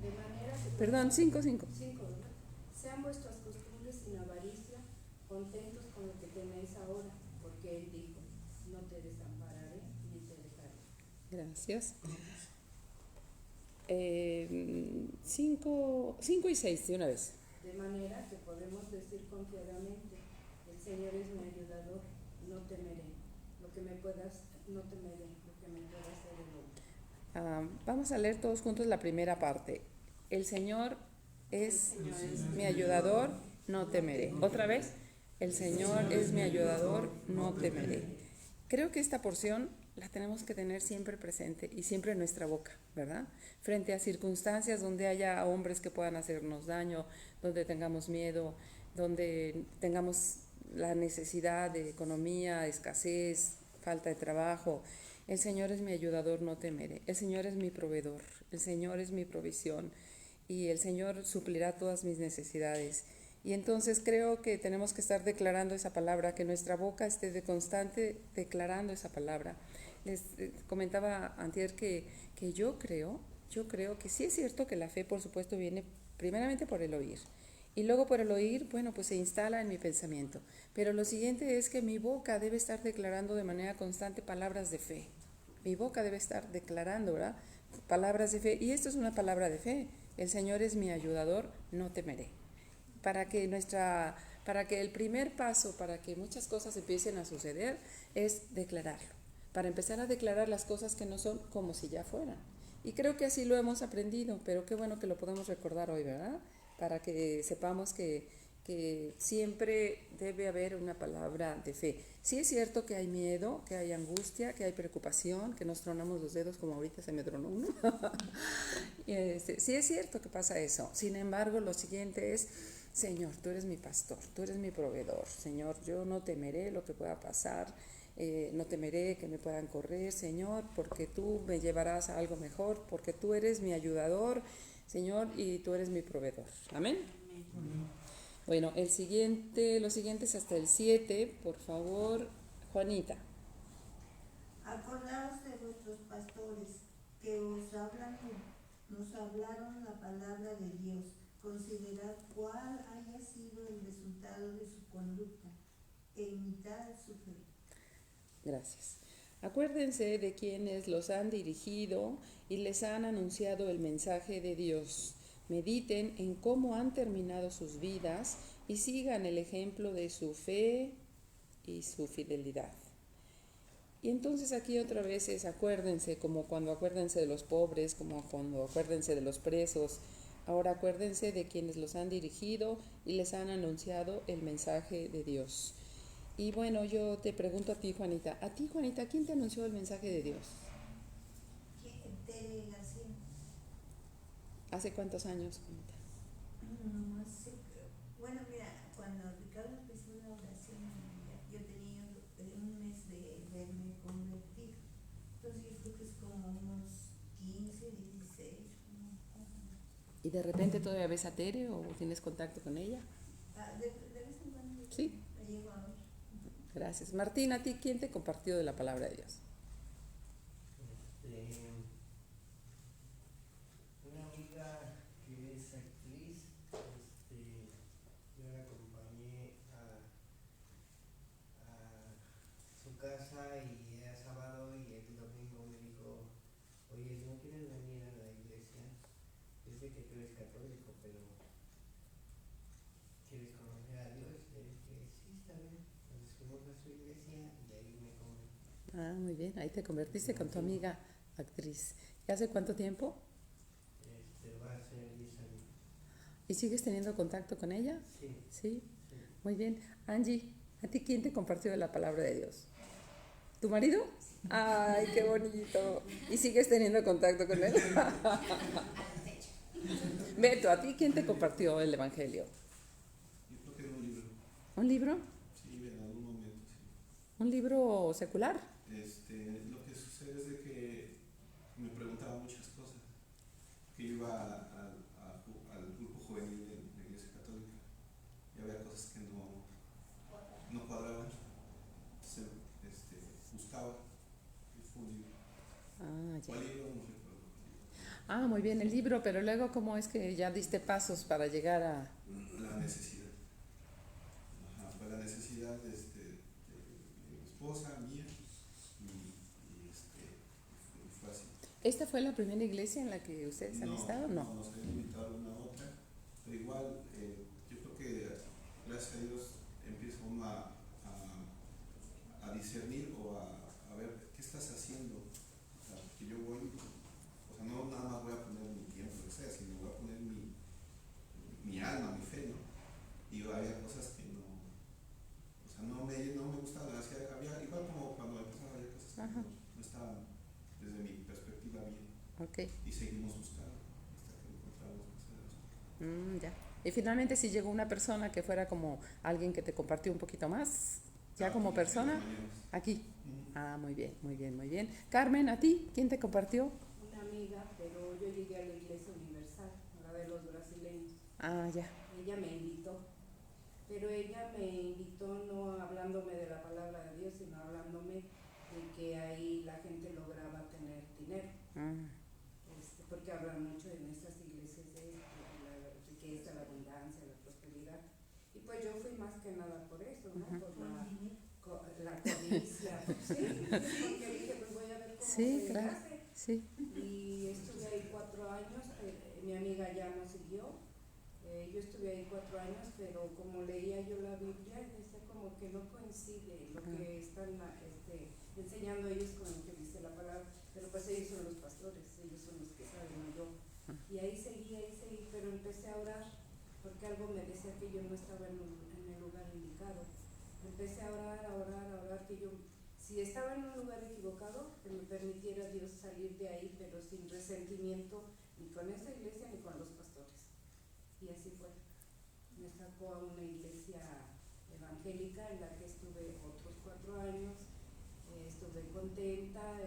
De manera que... Perdón, 5. 5, ¿verdad? Sean vuestras costumbres sin avaricia, contentos con lo que tenéis ahora, porque Él dijo, no te des hambre. Gracias. 5 y 6 de una vez. De manera que podemos decir confiadamente, el Señor es mi ayudador, no temeré lo que me pueda hacer el hombre. Vamos a leer todos juntos la primera parte. El Señor es mi ayudador, no temeré. Otra vez, el Señor es mi ayudador, no temeré. Creo que esta porción la tenemos que tener siempre presente y siempre en nuestra boca, ¿verdad? Frente a circunstancias donde haya hombres que puedan hacernos daño, donde tengamos miedo, donde tengamos la necesidad de economía, escasez, falta de trabajo. El Señor es mi ayudador, no temeré. El Señor es mi proveedor, el Señor es mi provisión y el Señor suplirá todas mis necesidades. Y entonces creo que tenemos que estar declarando esa palabra, que nuestra boca esté de constante declarando esa palabra. Les comentaba antier que yo creo que sí es cierto que la fe, por supuesto, viene primeramente por el oír. Y luego por el oír, bueno, pues se instala en mi pensamiento. Pero lo siguiente es que mi boca debe estar declarando de manera constante palabras de fe. Mi boca debe estar declarando, ¿verdad? Palabras de fe. Y esto es una palabra de fe. El Señor es mi ayudador, no temeré. Para que el primer paso, para que muchas cosas empiecen a suceder, es declararlo. Para empezar a declarar las cosas que no son como si ya fueran. Y creo que así lo hemos aprendido, pero qué bueno que lo podemos recordar hoy, ¿verdad? Para que sepamos que siempre debe haber una palabra de fe. Sí es cierto que hay miedo, que hay angustia, que hay preocupación, que nos tronamos los dedos como ahorita se me tronó uno. Sí es cierto que pasa eso. Sin embargo, lo siguiente es, Señor, tú eres mi pastor, tú eres mi proveedor. Señor, yo no temeré lo que pueda pasar, no temeré que me puedan correr, Señor, porque tú me llevarás a algo mejor, porque tú eres mi ayudador, Señor, y tú eres mi proveedor. Amén. Bueno, los siguientes hasta el 7, por favor, Juanita. Acordaos de vuestros pastores que nos hablaron la palabra de Dios. Considerad cuál haya sido el resultado de su conducta e imitad su fe. Gracias. Acuérdense de quienes los han dirigido y les han anunciado el mensaje de Dios. Mediten en cómo han terminado sus vidas y sigan el ejemplo de su fe y su fidelidad. Y entonces aquí otra vez es acuérdense, como cuando acuérdense de los pobres, como cuando acuérdense de los presos. Ahora acuérdense de quienes los han dirigido y les han anunciado el mensaje de Dios. Y bueno, yo te pregunto a ti, Juanita, ¿quién te anunció el mensaje de Dios? Tere García. ¿Hace cuántos años, Juanita? No sé, bueno, mira, cuando Ricardo empezó la oración, yo tenía un mes de verme convertido. Entonces yo creo que es como unos 15, 16. ¿Y de repente todavía ves a Tere o tienes contacto con ella? De vez en cuando. Sí. La llego a ver. Gracias. Martín, ¿a ti quién te compartió de la palabra de Dios? Una amiga que es actriz, yo la acompañé a su casa y era sábado y el domingo me dijo, oye, ¿no quieres venir a la iglesia? Yo sé que tú eres católico, pero ¿quieres conocer a Dios? Le dije, sí, está bien. Entonces fuimos a su iglesia y ahí me convertí. Ah, muy bien, ahí te convertiste con tu amiga actriz. ¿Y hace cuánto tiempo? Va a ser 10 años. ¿Y sigues teniendo contacto con ella? Sí. ¿Sí? Muy bien. Angie, ¿a ti quién te compartió de la palabra de Dios? ¿Tu marido? ¡Ay, qué bonito! ¿Y sigues teniendo contacto con él? Beto, ¿a ti quién te compartió el Evangelio? Yo creo que era un libro. ¿Un libro? Sí, en algún momento, sí. ¿Un libro secular? Lo que sucede es de que me preguntaba muchas cosas. Que yo iba al grupo juvenil de la Iglesia Católica y había cosas que no cuadraban. Entonces, buscaba y fue un libro. Ah, ya. ¿Cuál libro? No recuerdo. Ah, muy bien, el libro, pero luego, ¿cómo es que ya diste pasos para llegar a...? La necesidad. Ajá, fue la necesidad de mi esposa, mía, y fue ¿Esta fue la primera iglesia en la que ustedes han estado? No. Nos habían invitado a una otra, pero igual yo creo que gracias a Dios empieza uno a discernir o a ver qué estás haciendo. O sea, que yo voy, o sea, no nada más voy a poner mi tiempo, lo que sea, sino voy a poner mi alma, mi fe, ¿no? Y había cosas que no, o sea, no me gustaban, había, igual como cuando empezaba, había cosas que no estaban desde mi perspectiva bien. Ok. Y seguimos buscando hasta que encontramos cosas. Ya. Y finalmente si llegó una persona que fuera como alguien que te compartió un poquito más, ya como persona, aquí. Muy bien, muy bien, muy bien. Carmen, ¿a ti? ¿Quién te compartió? Una amiga, pero yo llegué a la Iglesia Universal, la de los brasileños. Ya. Ella me invitó, pero ella me invitó no hablándome de la palabra de Dios, sino hablándome de que ahí la gente lograba tener dinero. Porque hablan mucho en estas iglesias de la riqueza, la abundancia, la prosperidad. Y pues yo fui más que nada por eso, ¿no? Por la codicia. Sí, porque dije, pues voy a ver cómo se hace. Sí. Y estuve ahí 4 años, mi amiga ya no siguió. Yo estuve ahí 4 años, pero como leía yo la Biblia, decía como que no coincide lo que están enseñando ellos con lo que dice la palabra, pero pues ellos son los pastores, ellos son los que saben, no yo. Y ahí seguí, pero empecé a orar, porque algo me decía que yo no estaba en el lugar indicado. Empecé a orar, que yo, si estaba en un lugar equivocado, que me permitiera Dios salir de ahí, pero sin resentimiento, ni con esa iglesia ni con los pastores. Y así fue. Me sacó a una iglesia evangélica en la que estuve otros 4 años. Estuve contenta,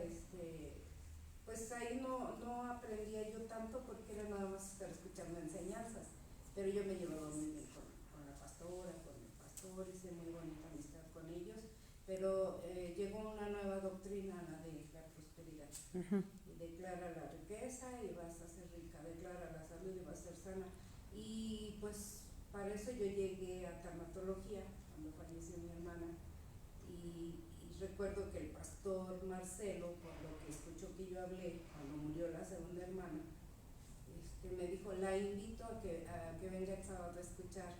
pues ahí no aprendía yo tanto porque era nada más estar escuchando enseñanzas, pero yo me llevaba muy bien con la pastora, con el pastor, hice muy bonita amistad con ellos, pero llegó una nueva doctrina, la de la prosperidad. Y declara la riqueza y vas a ser rica, declara la salud y vas a ser sana. Y pues para eso yo llegué a tanatología cuando falleció mi hermana, y recuerdo que el pastor Marcelo, por lo que escuchó que yo hablé cuando murió la segunda hermana, me dijo, la invito a que venga el sábado a escuchar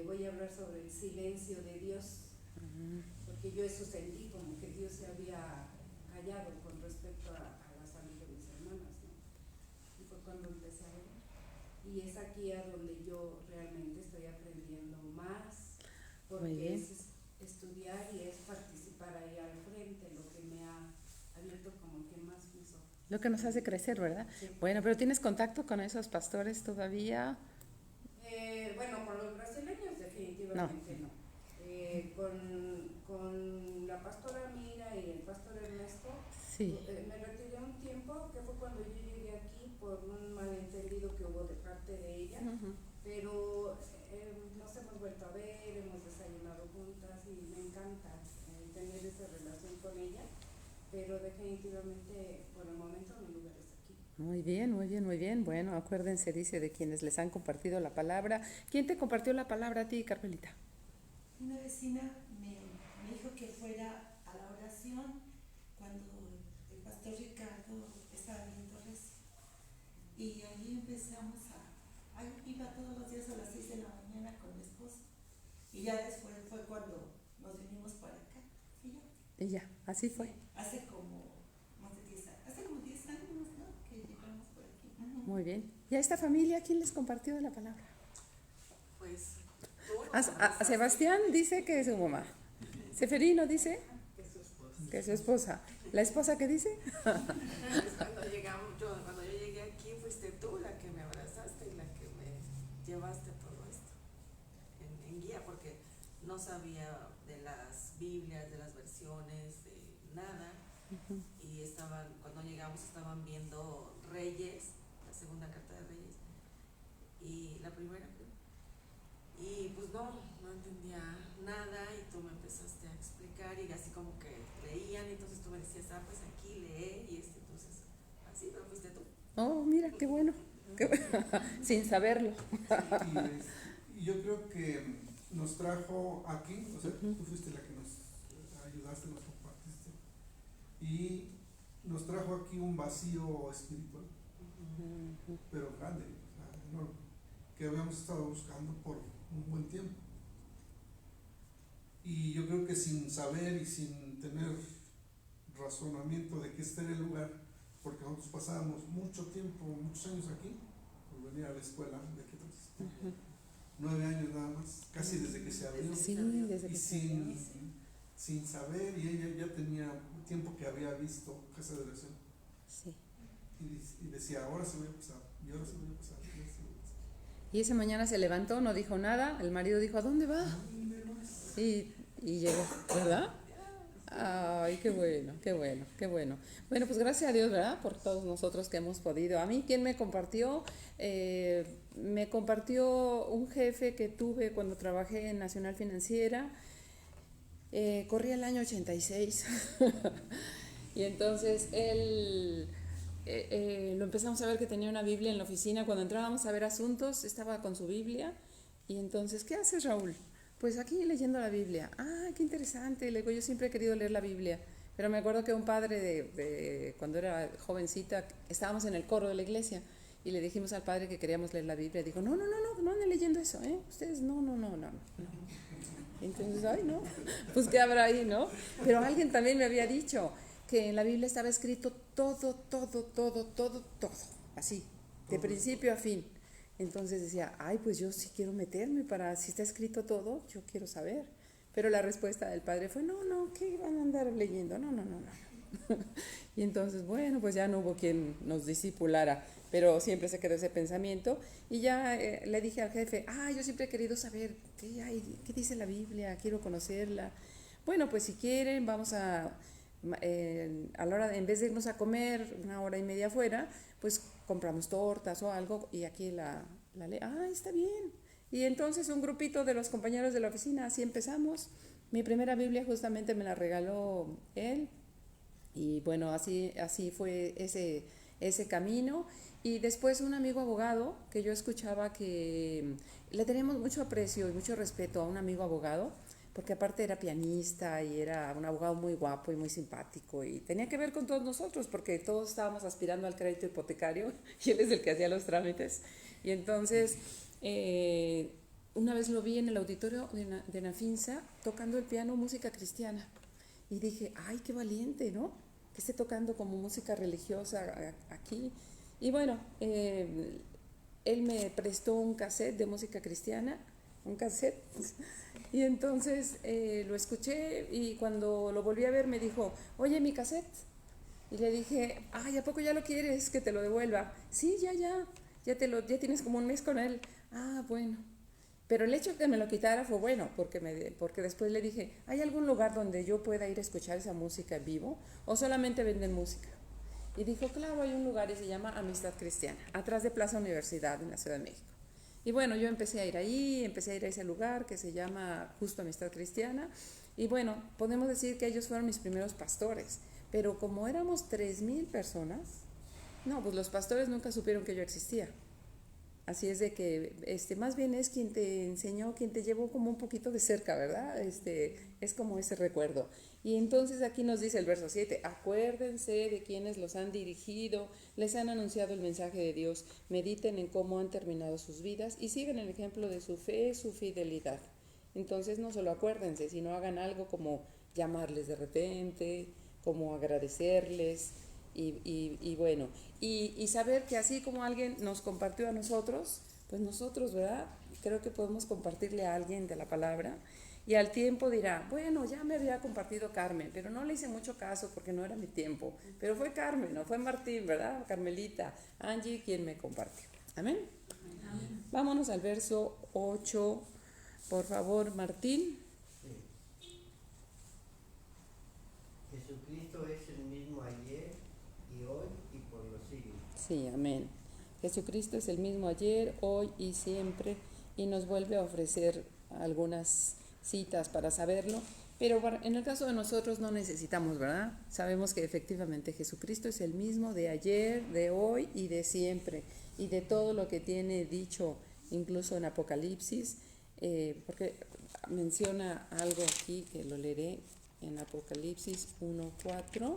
voy a hablar sobre el silencio de Dios, porque yo eso sentí, como que Dios se había callado con respecto a la salud de mis hermanas, ¿no? Y fue cuando empecé a ver. Y es aquí a donde yo realmente estoy aprendiendo más, porque es estudiar y es participar ahí al frente, lo que me ha abierto como que más mis ojos. Lo que nos hace crecer, ¿verdad? Sí. Bueno, pero ¿tienes contacto con esos pastores todavía? Bueno, con los brasileños definitivamente no. Con la pastora Mira y el pastor Ernesto, sí. Me retiré un tiempo, que fue cuando yo llegué aquí por un malentendido que hubo de parte de ella, pero nos hemos vuelto a ver, hemos desayunado juntas y me encanta tener esa relación con ella, pero definitivamente por el momento mi lugar es aquí. Muy bien, muy bien, muy bien. Bueno, acuérdense, dice, de quienes les han compartido la palabra. ¿Quién te compartió la palabra a ti, Carmelita? Una vecina me dijo que fuera a la oración cuando el pastor Ricardo estaba viendo rezo. Y ahí empezamos ahí iba todos los días a las 6 de la mañana con mi esposo. Y ya después fue cuando nos vinimos para acá. Y ya, así fue. Hace como más de 10 años. Hace como 10 años, ¿no? Que llegamos por aquí. Muy bien. ¿Y a esta familia quién les compartió de la palabra? Pues a Sebastián dice que es su mamá. Seferino dice que es su esposa. ¿La esposa qué dice? Cuando yo llegué aquí, fuiste tú la que me abrazaste y la que me llevaste todo esto en guía, porque no sabía de las Biblias, de las versiones, de nada. Y cuando llegamos estaban viendo Reyes, la segunda carta de Reyes, y la primera. Y pues no entendía nada, y tú me empezaste a explicar y así como que leían, y entonces tú me decías, pues aquí lee, y entonces así, pero fuiste tú. Oh, mira, qué bueno. Sin saberlo. Y yo creo que nos trajo aquí, o sea, tú fuiste la que nos ayudaste, nos compartiste, y nos trajo aquí aquí un vacío espiritual, pero grande, o sea, enorme, que habíamos estado buscando por un buen tiempo. Y yo creo que sin saber y sin tener razonamiento de que este era el lugar, porque nosotros pasábamos mucho tiempo, muchos años aquí, por venir a la escuela de aquí atrás. 9 años nada más, casi desde que se abrió. Sí, desde que Y se abrió. sin saber, y ella ya tenía tiempo que había visto Casa de Oración. Sí. Y decía, ahora se voy a pasar, y ahora se voy a pasar, y ahora se voy a pasar. Y esa mañana se levantó, no dijo nada, el marido dijo, ¿a dónde va? Y llegó, ¿verdad? Ay, qué bueno, qué bueno, qué bueno. Bueno, pues gracias a Dios, ¿verdad? Por todos nosotros que hemos podido. A mí, ¿quién me compartió? Me compartió un jefe que tuve cuando trabajé en Nacional Financiera. Corría el año 86. Y entonces él... lo empezamos a ver que tenía una Biblia en la oficina. Cuando entrábamos a ver asuntos, estaba con su Biblia. Y entonces, ¿qué haces, Raúl? Pues aquí leyendo la Biblia. Ah, qué interesante. Le digo, yo siempre he querido leer la Biblia. Pero me acuerdo que un padre cuando era jovencita, estábamos en el coro de la iglesia y le dijimos al padre que queríamos leer la Biblia. Dijo, no anden leyendo eso, ¿eh? Ustedes no. Entonces, ay, no, pues qué habrá ahí, ¿no? Pero alguien también me había dicho que en la Biblia estaba escrito todo, así, de principio a fin. Entonces decía, ay, pues yo sí quiero meterme si está escrito todo, yo quiero saber. Pero la respuesta del padre fue, no, ¿qué van a andar leyendo? No. Y entonces, bueno, pues ya no hubo quien nos discipulara, pero siempre se quedó ese pensamiento. Y ya le dije al jefe, yo siempre he querido saber qué dice la Biblia, quiero conocerla. Bueno, pues si quieren, vamos a la hora, en vez de irnos a comer 1.5 horas afuera, pues compramos tortas o algo y aquí la ley. Está bien. Y entonces un grupito de los compañeros de la oficina, así empezamos. Mi primera Biblia justamente me la regaló él. Y bueno, así fue ese camino. Y después un amigo abogado que yo escuchaba que le teníamos mucho aprecio y mucho respeto a un amigo abogado, porque aparte era pianista y era un abogado muy guapo y muy simpático y tenía que ver con todos nosotros porque todos estábamos aspirando al crédito hipotecario y él es el que hacía los trámites. Y entonces una vez lo vi en el auditorio de Nafinsa tocando el piano música cristiana y dije, ay, qué valiente, ¿no? Que esté tocando como música religiosa aquí. Y bueno, él me prestó un cassette de música cristiana, un cassette. Y entonces lo escuché y cuando lo volví a ver me dijo, oye, mi cassette. Y le dije, ¿a poco ya lo quieres que te lo devuelva? Sí, ya tienes como un mes con él. Bueno. Pero el hecho de que me lo quitara fue bueno, porque después le dije, ¿hay algún lugar donde yo pueda ir a escuchar esa música en vivo? ¿O solamente venden música? Y dijo, claro, hay un lugar y se llama Amistad Cristiana, atrás de Plaza Universidad en la Ciudad de México. Y bueno, yo empecé a ir a ese lugar que se llama justo Amistad Cristiana. Y bueno, podemos decir que ellos fueron mis primeros pastores. Pero como éramos 3,000 personas, pues los pastores nunca supieron que yo existía. Así es de que más bien es quien te enseñó, quien te llevó como un poquito de cerca, ¿verdad? Es como ese recuerdo. Y entonces aquí nos dice el verso 7, acuérdense de quienes los han dirigido, les han anunciado el mensaje de Dios, mediten en cómo han terminado sus vidas y sigan el ejemplo de su fe, su fidelidad. Entonces no solo acuérdense, sino hagan algo como llamarles de repente, como agradecerles. Y bueno, y saber que así como alguien nos compartió a nosotros, pues nosotros, ¿verdad? Creo que podemos compartirle a alguien de la palabra y al tiempo dirá, bueno, ya me había compartido Carmen, pero no le hice mucho caso porque no era mi tiempo, pero fue Carmen, no fue Martín, ¿verdad? Carmelita, Angie, quien me compartió. ¿Amén? Amén. Vámonos al verso 8, por favor, Martín. Jesucristo es el mismo ayer y hoy y por los siglos. Sí, amén. Jesucristo es el mismo ayer, hoy y siempre y nos vuelve a ofrecer algunas citas para saberlo, pero en el caso de nosotros no necesitamos, ¿verdad? Sabemos que efectivamente Jesucristo es el mismo de ayer, de hoy y de siempre y de todo lo que tiene dicho incluso en Apocalipsis, porque menciona algo aquí que lo leeré en Apocalipsis 1:4.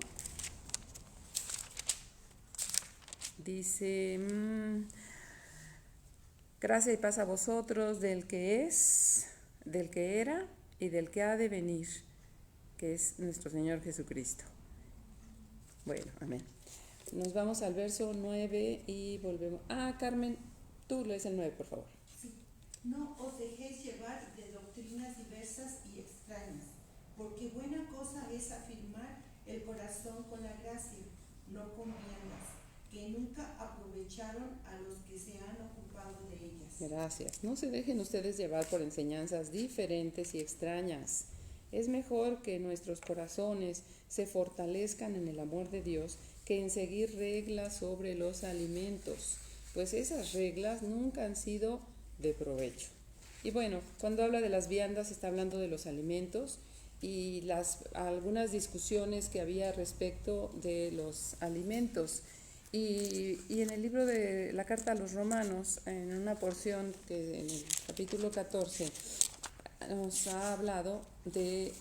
Dice, gracia y paz a vosotros del que es, del que era y del que ha de venir, que es nuestro Señor Jesucristo. Bueno, amén. Nos vamos al verso 9 y volvemos. Carmen, tú lees el 9, por favor. Sí. No os dejéis llevar de doctrinas diversas y extrañas, porque buena cosa es afirmar el corazón con la gracia, no con viandas, que nunca aprovecharon a los que se han ocupado de ellas. Gracias. No se dejen ustedes llevar por enseñanzas diferentes y extrañas. Es mejor que nuestros corazones se fortalezcan en el amor de Dios que en seguir reglas sobre los alimentos, pues esas reglas nunca han sido de provecho. Y bueno, cuando habla de las viandas está hablando de los alimentos y algunas discusiones que había respecto de los alimentos. Y en el libro de la carta a los Romanos, en una porción que en el capítulo 14 nos ha hablado el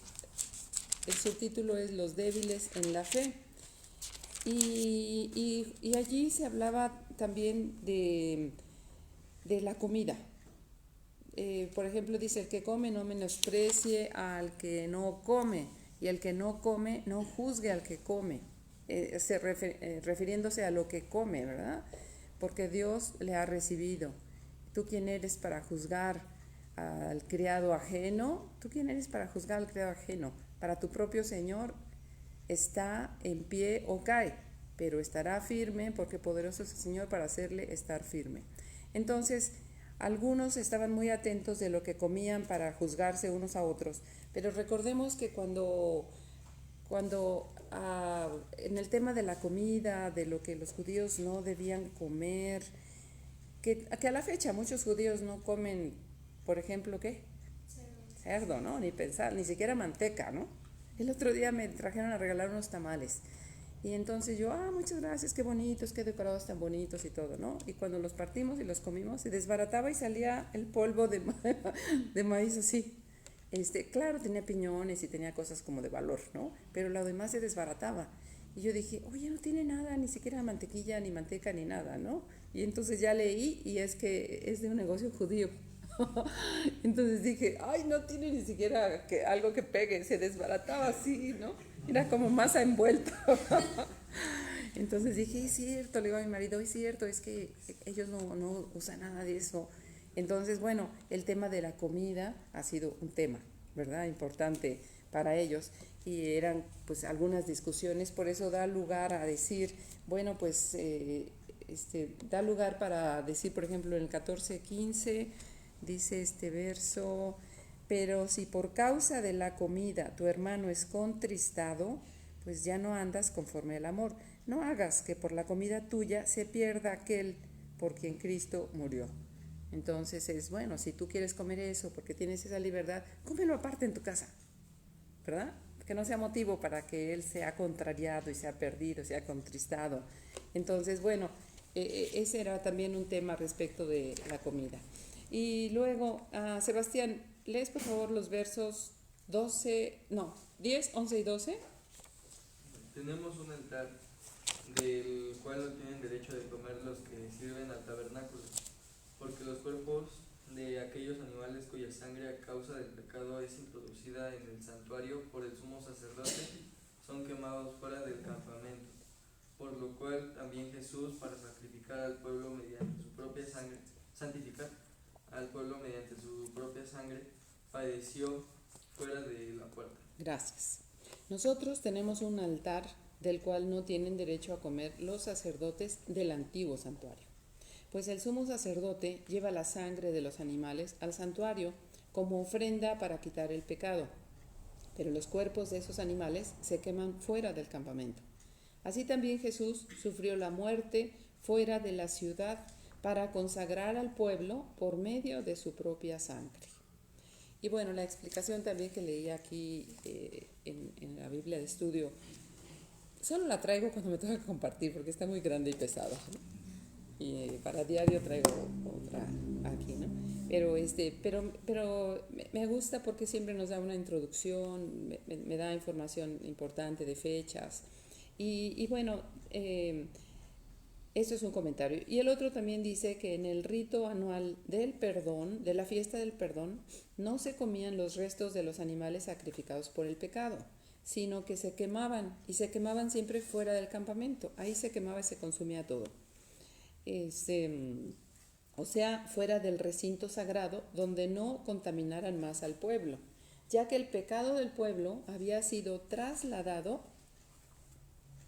subtítulo es Los débiles en la fe. Y allí se hablaba también de la comida. Por ejemplo, dice, el que come no menosprecie al que no come, y el que no come no juzgue al que come, refiriéndose a lo que come, ¿verdad? Porque Dios le ha recibido. ¿Tú quién eres para juzgar al criado ajeno? ¿Tú quién eres para juzgar al criado ajeno? Para tu propio Señor está en pie o cae, pero estará firme porque poderoso es el Señor para hacerle estar firme. Entonces, algunos estaban muy atentos de lo que comían para juzgarse unos a otros, pero recordemos que cuando en el tema de la comida, de lo que los judíos no debían comer, que a la fecha muchos judíos no comen, por ejemplo, ¿qué? Cerdo, ¿no? Ni pensar, ni siquiera manteca, ¿no? El otro día me trajeron a regalar unos tamales. Y entonces yo, muchas gracias, qué bonitos, qué decorados tan bonitos y todo, ¿no? Y cuando los partimos y los comimos, se desbarataba y salía el polvo de maíz así. Claro, tenía piñones y tenía cosas como de valor, ¿no? Pero lo demás se desbarataba. Y yo dije, oye, no tiene nada, ni siquiera mantequilla, ni manteca, ni nada, ¿no? Y entonces ya leí y es que es de un negocio judío. Entonces dije, no tiene ni siquiera algo que pegue, se desbarataba así, ¿no? Era como masa envuelta. Entonces dije, es cierto, le digo a mi marido, es cierto, es que ellos no usan nada de eso. Entonces, bueno, el tema de la comida ha sido un tema, ¿verdad? Importante para ellos y eran pues algunas discusiones, por eso da lugar a decir, bueno, pues da lugar para decir, por ejemplo, en el 14:15 dice este verso, pero si por causa de la comida tu hermano es contristado, pues ya no andas conforme al amor. No hagas que por la comida tuya se pierda aquel por quien Cristo murió. Entonces es, bueno, si tú quieres comer eso porque tienes esa libertad, cómelo aparte en tu casa, ¿verdad? Que no sea motivo para que él sea contrariado y sea perdido, sea contristado. Entonces, bueno, ese era también un tema respecto de la comida. Y luego, Sebastián, lees por favor los versos 10, 11 y 12. Tenemos un altar del cual no tienen derecho de comer los que sirven al tabernáculo, porque los cuerpos de aquellos animales cuya sangre a causa del pecado es introducida en el santuario por el sumo sacerdote son quemados fuera del campamento, por lo cual también Jesús, para sacrificar al pueblo mediante su propia sangre, santificar al pueblo mediante su propia sangre, padeció fuera de la puerta. Gracias. Nosotros tenemos un altar del cual no tienen derecho a comer los sacerdotes del antiguo santuario, pues el sumo sacerdote lleva la sangre de los animales al santuario como ofrenda para quitar el pecado, pero los cuerpos de esos animales se queman fuera del campamento. Así también Jesús sufrió la muerte fuera de la ciudad para consagrar al pueblo por medio de su propia sangre. Y bueno, la explicación también que leí aquí en la Biblia de estudio, solo la traigo cuando me toca compartir porque está muy grande y pesada, ¿no? Y para diario traigo otra aquí, ¿no? Pero me gusta porque siempre nos da una introducción, me da información importante de fechas. Y bueno, Eso es un comentario. Y el otro también dice que en el rito anual del perdón, de la fiesta del perdón, no se comían los restos de los animales sacrificados por el pecado, sino que se quemaban, y se quemaban siempre fuera del campamento. Ahí se quemaba y se consumía todo. O sea, fuera del recinto sagrado, donde no contaminaran más al pueblo, ya que el pecado del pueblo había sido trasladado,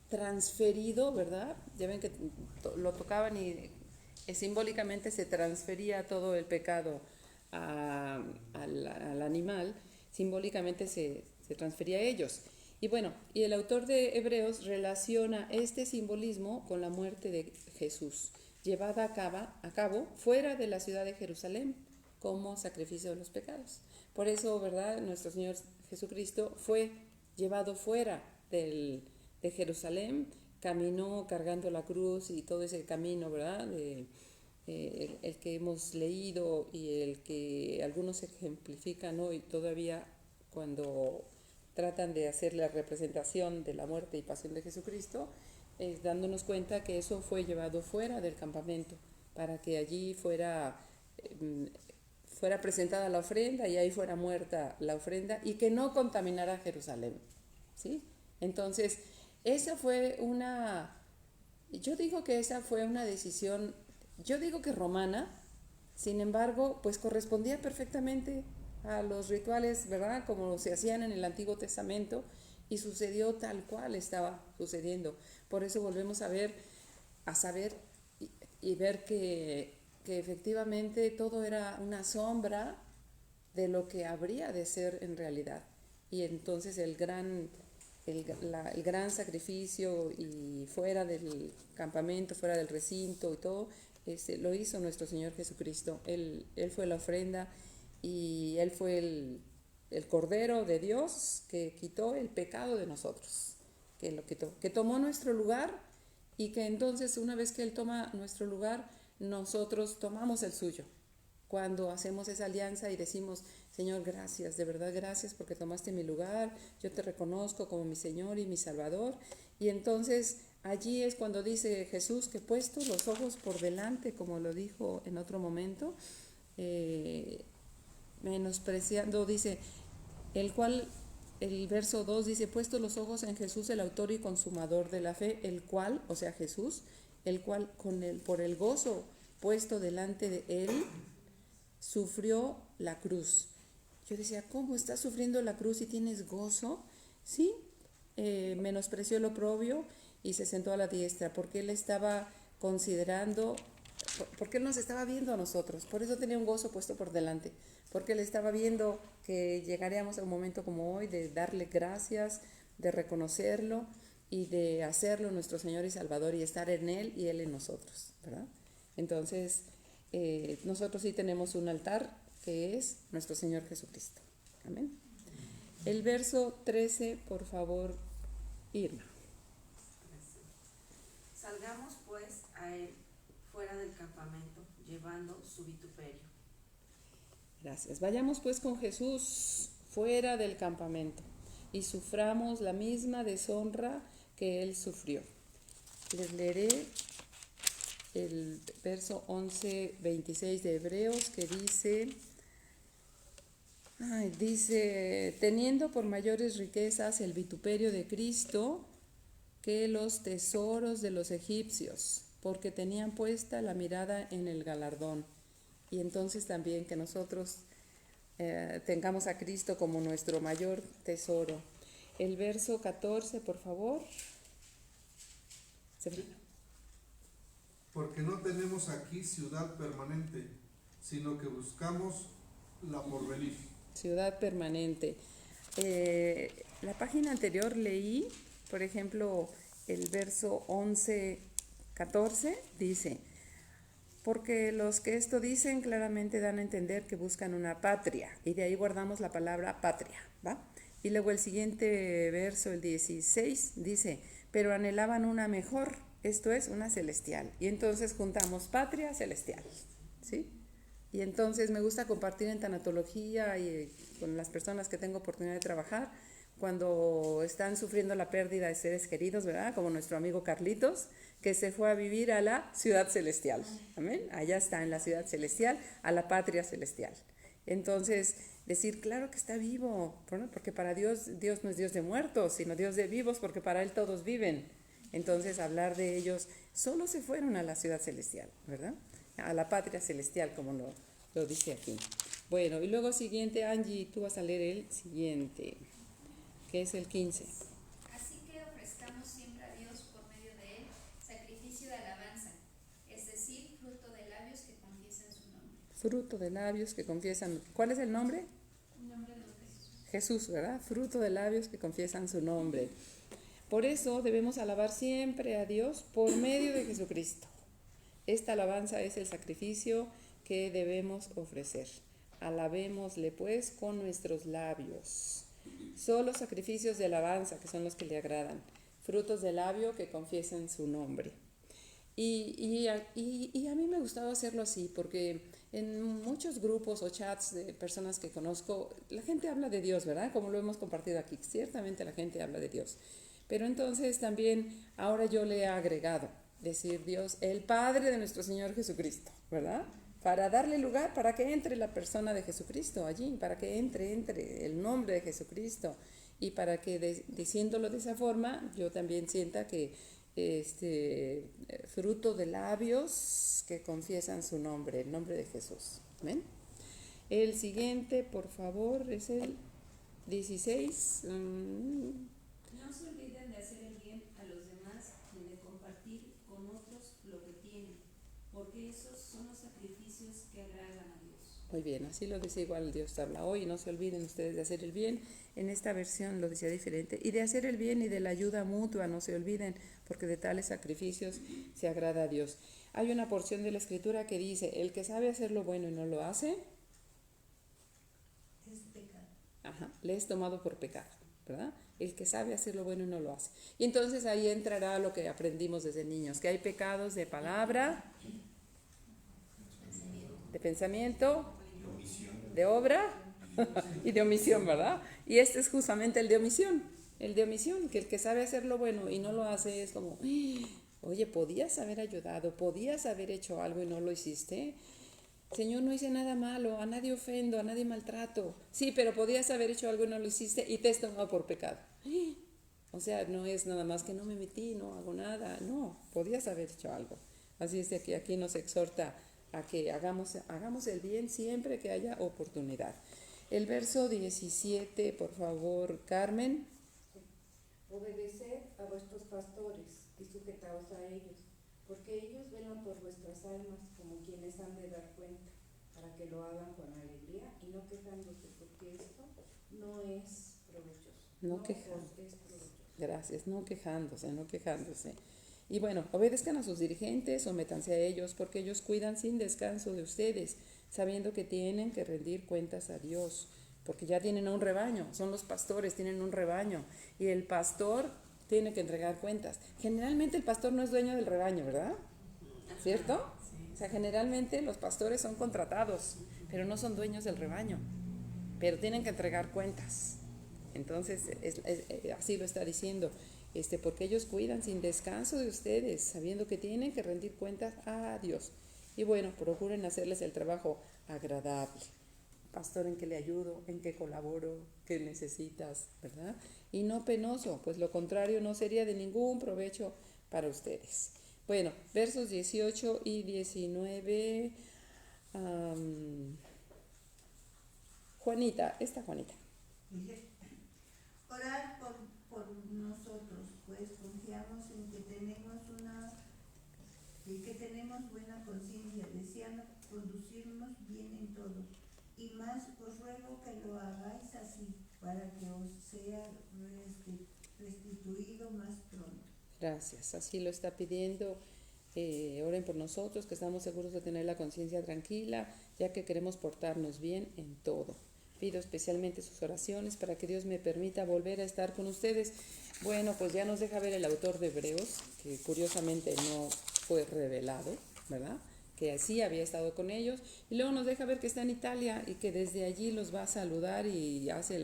transferido, ¿verdad? Ya ven que lo tocaban y simbólicamente se transfería todo el pecado al animal, simbólicamente se transfería a ellos. Y bueno, y el autor de Hebreos relaciona este simbolismo con la muerte de Jesús, llevada a cabo fuera de la ciudad de Jerusalén como sacrificio de los pecados. Por eso, ¿verdad? Nuestro Señor Jesucristo fue llevado fuera de Jerusalén, caminó cargando la cruz y todo ese camino, ¿verdad? El que hemos leído y el que algunos ejemplifican hoy todavía cuando tratan de hacer la representación de la muerte y pasión de Jesucristo, dándonos cuenta que eso fue llevado fuera del campamento para que allí fuera presentada la ofrenda y ahí fuera muerta la ofrenda y que no contaminara Jerusalén, ¿sí? Entonces, yo digo que esa fue una decisión, yo digo que romana, sin embargo, pues correspondía perfectamente a los rituales, ¿verdad? Como se hacían en el Antiguo Testamento, y sucedió tal cual estaba sucediendo. Por eso volvemos a saber y ver que efectivamente todo era una sombra de lo que habría de ser en realidad. Y entonces el gran sacrificio y fuera del campamento, fuera del recinto y todo, lo hizo nuestro Señor Jesucristo. Él fue la ofrenda y Él fue el Cordero de Dios que quitó el pecado de nosotros, que lo quitó, que tomó nuestro lugar y que entonces una vez que Él toma nuestro lugar, nosotros tomamos el suyo. Cuando hacemos esa alianza y decimos, Señor, gracias, de verdad gracias porque tomaste mi lugar, yo te reconozco como mi Señor y mi Salvador. Y entonces allí es cuando dice Jesús que puesto los ojos por delante, como lo dijo en otro momento, menospreciando, dice, el verso 2 dice, puesto los ojos en Jesús, el autor y consumador de la fe, el cual, o sea Jesús, el cual por el gozo puesto delante de él, sufrió la cruz. Yo decía, ¿cómo estás sufriendo la cruz y tienes gozo? Sí, menospreció el oprobio y se sentó a la diestra, porque él estaba considerando, porque él nos estaba viendo a nosotros, por eso tenía un gozo puesto por delante, porque él estaba viendo que llegaríamos a un momento como hoy de darle gracias, de reconocerlo y de hacerlo nuestro Señor y Salvador y estar en él y él en nosotros, ¿verdad? Entonces, nosotros sí tenemos un altar que es nuestro Señor Jesucristo. Amén. El verso 13, por favor, Irma. Salgamos pues a él fuera del campamento, llevando su vituperio. Gracias. Vayamos pues con Jesús fuera del campamento y suframos la misma deshonra que él sufrió. Les leeré el verso 11-26 de Hebreos que dice, teniendo por mayores riquezas el vituperio de Cristo que los tesoros de los egipcios, porque tenían puesta la mirada en el galardón. Y entonces también que nosotros tengamos a Cristo como nuestro mayor tesoro. El verso 14, por favor. Porque no tenemos aquí ciudad permanente, sino que buscamos la porvenir. Ciudad permanente. La página anterior leí, por ejemplo, el verso 11-14, dice, porque los que esto dicen claramente dan a entender que buscan una patria, y de ahí guardamos la palabra patria, ¿va? Y luego el siguiente verso, el 16, dice, pero anhelaban una mejor, esto es, una celestial. Y entonces juntamos patria, celestial, ¿sí? Y entonces me gusta compartir en tanatología y con las personas que tengo oportunidad de trabajar, cuando están sufriendo la pérdida de seres queridos, ¿verdad? Como nuestro amigo Carlitos, que se fue a vivir a la ciudad celestial. Amén. Allá está, en la ciudad celestial, a la patria celestial. Entonces, decir, claro que está vivo, ¿no? Porque para Dios, Dios no es Dios de muertos, sino Dios de vivos, porque para Él todos viven. Entonces, hablar de ellos, solo se fueron a la ciudad celestial, ¿verdad? A la patria celestial, como lo dice aquí. Bueno, y luego siguiente, Angie, tú vas a leer el siguiente, que es el 15. Así que ofrezcamos siempre a Dios por medio de Él sacrificio de alabanza, es decir, fruto de labios que confiesan su nombre. Fruto de labios que confiesan. ¿Cuál es el nombre? El nombre de Jesús. Jesús, ¿verdad? Fruto de labios que confiesan su nombre. Por eso debemos alabar siempre a Dios por medio de Jesucristo. Esta alabanza es el sacrificio que debemos ofrecer. Alabémosle pues con nuestros labios. Solo sacrificios de alabanza, que son los que le agradan. Frutos de labio que confiesan su nombre. Y a mí me gustaba hacerlo así, porque en muchos grupos o chats de personas que conozco, la gente habla de Dios, ¿verdad? Como lo hemos compartido aquí, ciertamente la gente habla de Dios. Pero entonces también ahora yo le he agregado, decir Dios, el Padre de nuestro Señor Jesucristo, ¿verdad? Para darle lugar, para que entre la persona de Jesucristo allí, para que entre el nombre de Jesucristo, y para que diciéndolo de esa forma, yo también sienta que fruto de labios que confiesan su nombre, el nombre de Jesús. ¿Amén? El siguiente, por favor, es el 16. No se olviden de hacer el bien a los demás y de compartir con otros lo que tienen, porque esos son los sacrificios que agradan a Dios. Muy bien, así lo dice igual Dios habla hoy. No se olviden ustedes de hacer el bien. En esta versión lo decía diferente. Y de hacer el bien y de la ayuda mutua, no se olviden, porque de tales sacrificios se agrada a Dios. Hay una porción de la Escritura que dice, el que sabe hacer lo bueno y no lo hace, Es pecado. le es tomado por pecado, ¿verdad? El que sabe hacer lo bueno y no lo hace. Y entonces ahí entrará lo que aprendimos desde niños, que hay pecados de palabra, de pensamiento, de obra y de omisión, ¿verdad? Y este es justamente el de omisión, que el que sabe hacer lo bueno y no lo hace es como, oye, podías haber ayudado, podías haber hecho algo y no lo hiciste. Señor, no hice nada malo, a nadie ofendo, a nadie maltrato. Sí, pero podías haber hecho algo y no lo hiciste y te has tomado por pecado. O sea, no es nada más que no me metí, no hago nada. No, podías haber hecho algo. Así es de que aquí nos exhorta a que hagamos el bien siempre que haya oportunidad. El verso 17, por favor, Carmen. Obedeced a vuestros pastores y sujetaos a ellos, porque ellos velan por vuestras almas como quienes han de dar cuenta, para que lo hagan con alegría y no quejándose, porque esto no es provechoso. No quejándose. Es provechoso. Gracias, no quejándose. Y bueno, obedezcan a sus dirigentes, sométanse a ellos, porque ellos cuidan sin descanso de ustedes, sabiendo que tienen que rendir cuentas a Dios, porque ya tienen un rebaño, son los pastores, tienen un rebaño, y el pastor tiene que entregar cuentas. Generalmente el pastor no es dueño del rebaño, ¿verdad? ¿Cierto? O sea, generalmente los pastores son contratados, pero no son dueños del rebaño, pero tienen que entregar cuentas. Entonces, así lo está diciendo, porque ellos cuidan sin descanso de ustedes, sabiendo que tienen que rendir cuentas a Dios. Y bueno, procuren hacerles el trabajo agradable. Pastor, ¿en qué le ayudo? ¿En qué colaboro? ¿Qué necesitas? ¿Verdad? Y no penoso, pues lo contrario no sería de ningún provecho para ustedes. Bueno, versos 18 y 19. Juanita. Orar por nosotros, pues confiamos en que tenemos buena conciencia, deseando conducirnos bien en todo. Y más os ruego que lo hagáis así, para que os sea restituido más pronto. Gracias, así lo está pidiendo. Oren por nosotros, que estamos seguros de tener la conciencia tranquila, ya que queremos portarnos bien en todo. Pido especialmente sus oraciones para que Dios me permita volver a estar con ustedes. Bueno, pues ya nos deja ver el autor de Hebreos, que curiosamente no fue revelado, ¿verdad? Que así había estado con ellos, y luego nos deja ver que está en Italia y que desde allí los va a saludar y hace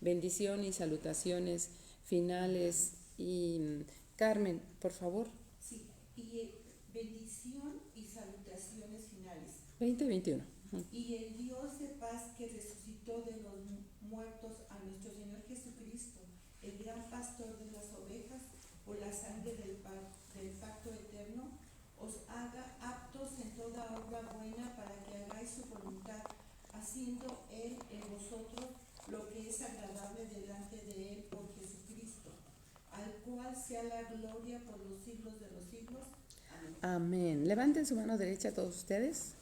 bendición y salutaciones finales. Y Carmen, por favor. Sí, y bendición y salutaciones finales. 2021. Y el Dios de paz que resucitó de los muertos a nuestro Señor Jesucristo, el gran pastor de las ovejas, por la sangre del pacto eterno, os haga aptos en toda obra buena para que hagáis su voluntad, haciendo Él en vosotros lo que es agradable delante de Él por Jesucristo, al cual sea la gloria por los siglos de los siglos. Amén. Amén. Levanten su mano derecha todos ustedes.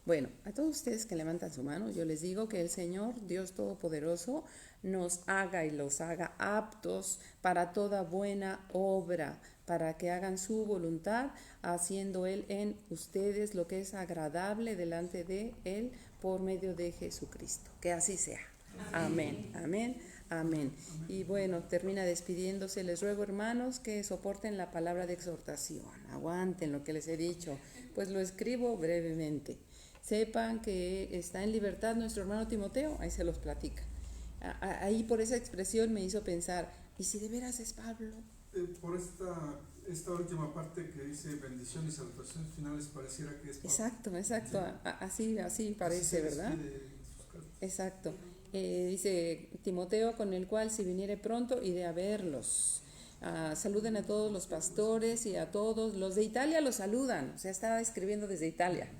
Bueno, a todos ustedes que levantan su mano, yo les digo que el Señor, Dios Todopoderoso, nos haga y los haga aptos para toda buena obra, para que hagan su voluntad, haciendo Él en ustedes lo que es agradable delante de Él por medio de Jesucristo. Que así sea. Amén, amén, amén. Y bueno, termina despidiéndose. Les ruego, hermanos, que soporten la palabra de exhortación. Aguanten lo que les he dicho, pues lo escribo brevemente. Sepan que está en libertad nuestro hermano Timoteo, ahí se los platica. Ahí por esa expresión me hizo pensar, ¿y si de veras es Pablo? Por esta última parte que dice bendición y salutaciones finales, pareciera que es Pablo. Exacto, sí. así parece, ¿verdad? Exacto. Dice Timoteo, con el cual si viniere pronto iré a verlos. Saluden a todos los pastores y a todos los de Italia, los saludan, o sea, está escribiendo desde Italia.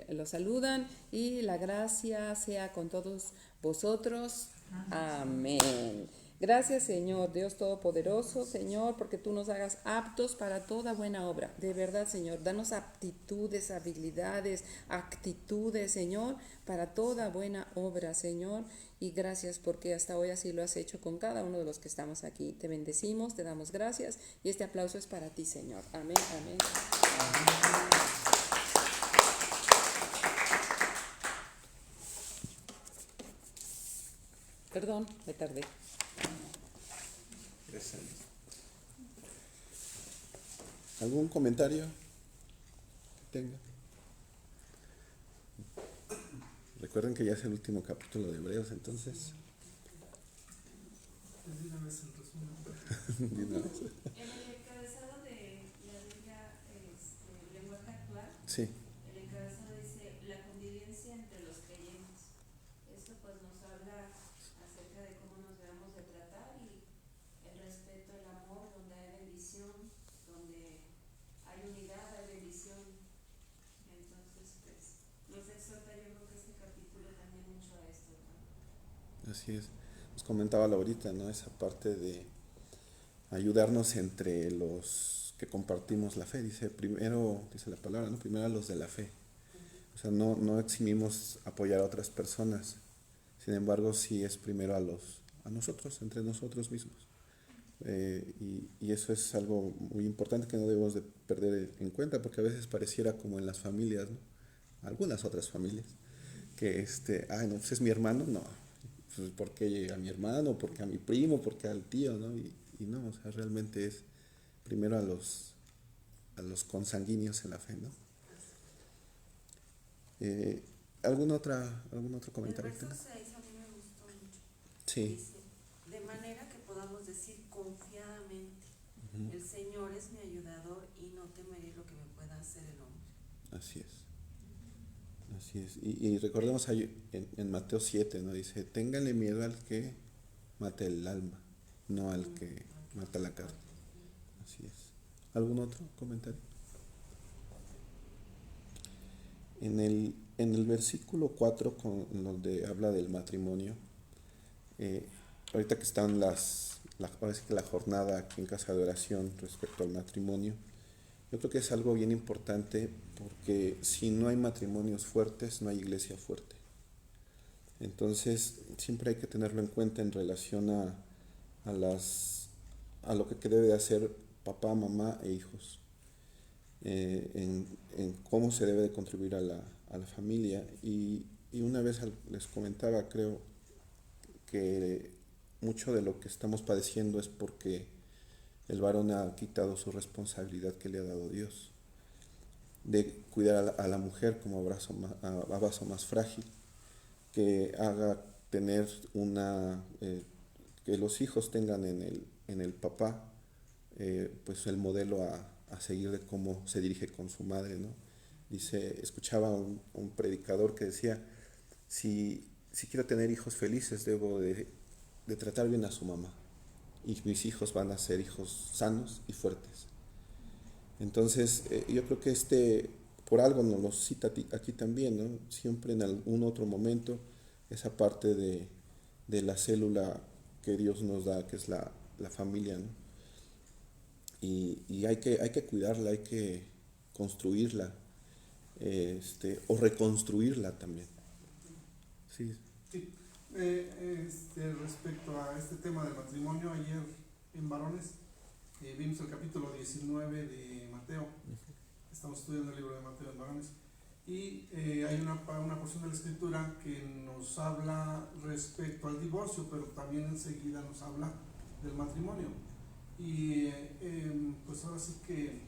Los saludan y la gracia sea con todos vosotros. Amén. Gracias, Señor, Dios Todopoderoso, Señor, porque tú nos hagas aptos para toda buena obra. De verdad, Señor, danos aptitudes, habilidades, actitudes, Señor, para toda buena obra, Señor. Y gracias porque hasta hoy así lo has hecho con cada uno de los que estamos aquí. Te bendecimos, te damos gracias y este aplauso es para ti, Señor. Amén, amén. Perdón, me tardé. Gracias. ¿Algún comentario que tenga? Recuerden que ya es el último capítulo de Hebreos, entonces. De una vez el resumen. De una vez. En el encabezado de la Biblia, lenguaje actual, Sí. el encabezado dice la convivencia entre los creyentes. Esto pues nos habla acerca de cómo nos debemos de tratar y el respeto, el amor, donde hay bendición, donde hay unidad, hay bendición. Entonces pues nos exhorta, yo creo que este capítulo también mucho a esto, ¿no? Así es. Nos comentaba ahorita, ¿no? Esa parte de ayudarnos entre los que compartimos la fe. Dice primero, dice la palabra, ¿no? Primero a los de la fe. O sea, no eximimos apoyar a otras personas. Sin embargo, sí es primero a nosotros, entre nosotros mismos. Y eso es algo muy importante que no debemos de perder en cuenta, porque a veces pareciera como en las familias, ¿no? Algunas otras familias, que no, pues es mi hermano, no, pues porque a mi hermano, porque a mi primo, porque al tío, ¿no? Y no, o sea, realmente es primero a los consanguíneos en la fe, ¿no? ¿Algún otro comentario? El verso 6 a mí me gustó mucho. Sí. Dice, de manera que podamos decir confiadamente, el Señor es mi ayudador y no temeré lo que me pueda hacer el hombre. Así es. Así es. Y recordemos ahí en Mateo 7, ¿no? Dice, ténganle miedo al que mata el alma, no al que mata la carne. Así es. ¿Algún otro comentario? En el versículo 4, donde habla del matrimonio, ahorita que están parece que la jornada aquí en Casa de Oración respecto al matrimonio, yo creo que es algo bien importante, porque si no hay matrimonios fuertes, no hay iglesia fuerte. Entonces, siempre hay que tenerlo en cuenta en relación a lo que debe de hacer papá, mamá e hijos, en cómo se debe de contribuir a la familia. Y una vez les comentaba, creo, que mucho de lo que estamos padeciendo es porque el varón ha quitado su responsabilidad que le ha dado Dios, de cuidar a la mujer como vaso más frágil, que haga tener que los hijos tengan en el papá pues el modelo a seguir de cómo se dirige con su madre, ¿no? Escuchaba un predicador que decía, si quiero tener hijos felices, debo de tratar bien a su mamá, y mis hijos van a ser hijos sanos y fuertes. Entonces, yo creo que por algo nos lo cita aquí también, ¿no? Siempre en algún otro momento, esa parte de la célula que Dios nos da, que es la familia, ¿no? Y hay que cuidarla, hay que construirla, o reconstruirla también. Sí. Sí. Respecto a este tema del matrimonio, ayer en Varones vimos el capítulo 19 de Mateo. Estamos estudiando el libro de Mateo en Varones. Y hay una porción de la escritura que nos habla respecto al divorcio, pero también enseguida nos habla del matrimonio. Y pues ahora sí que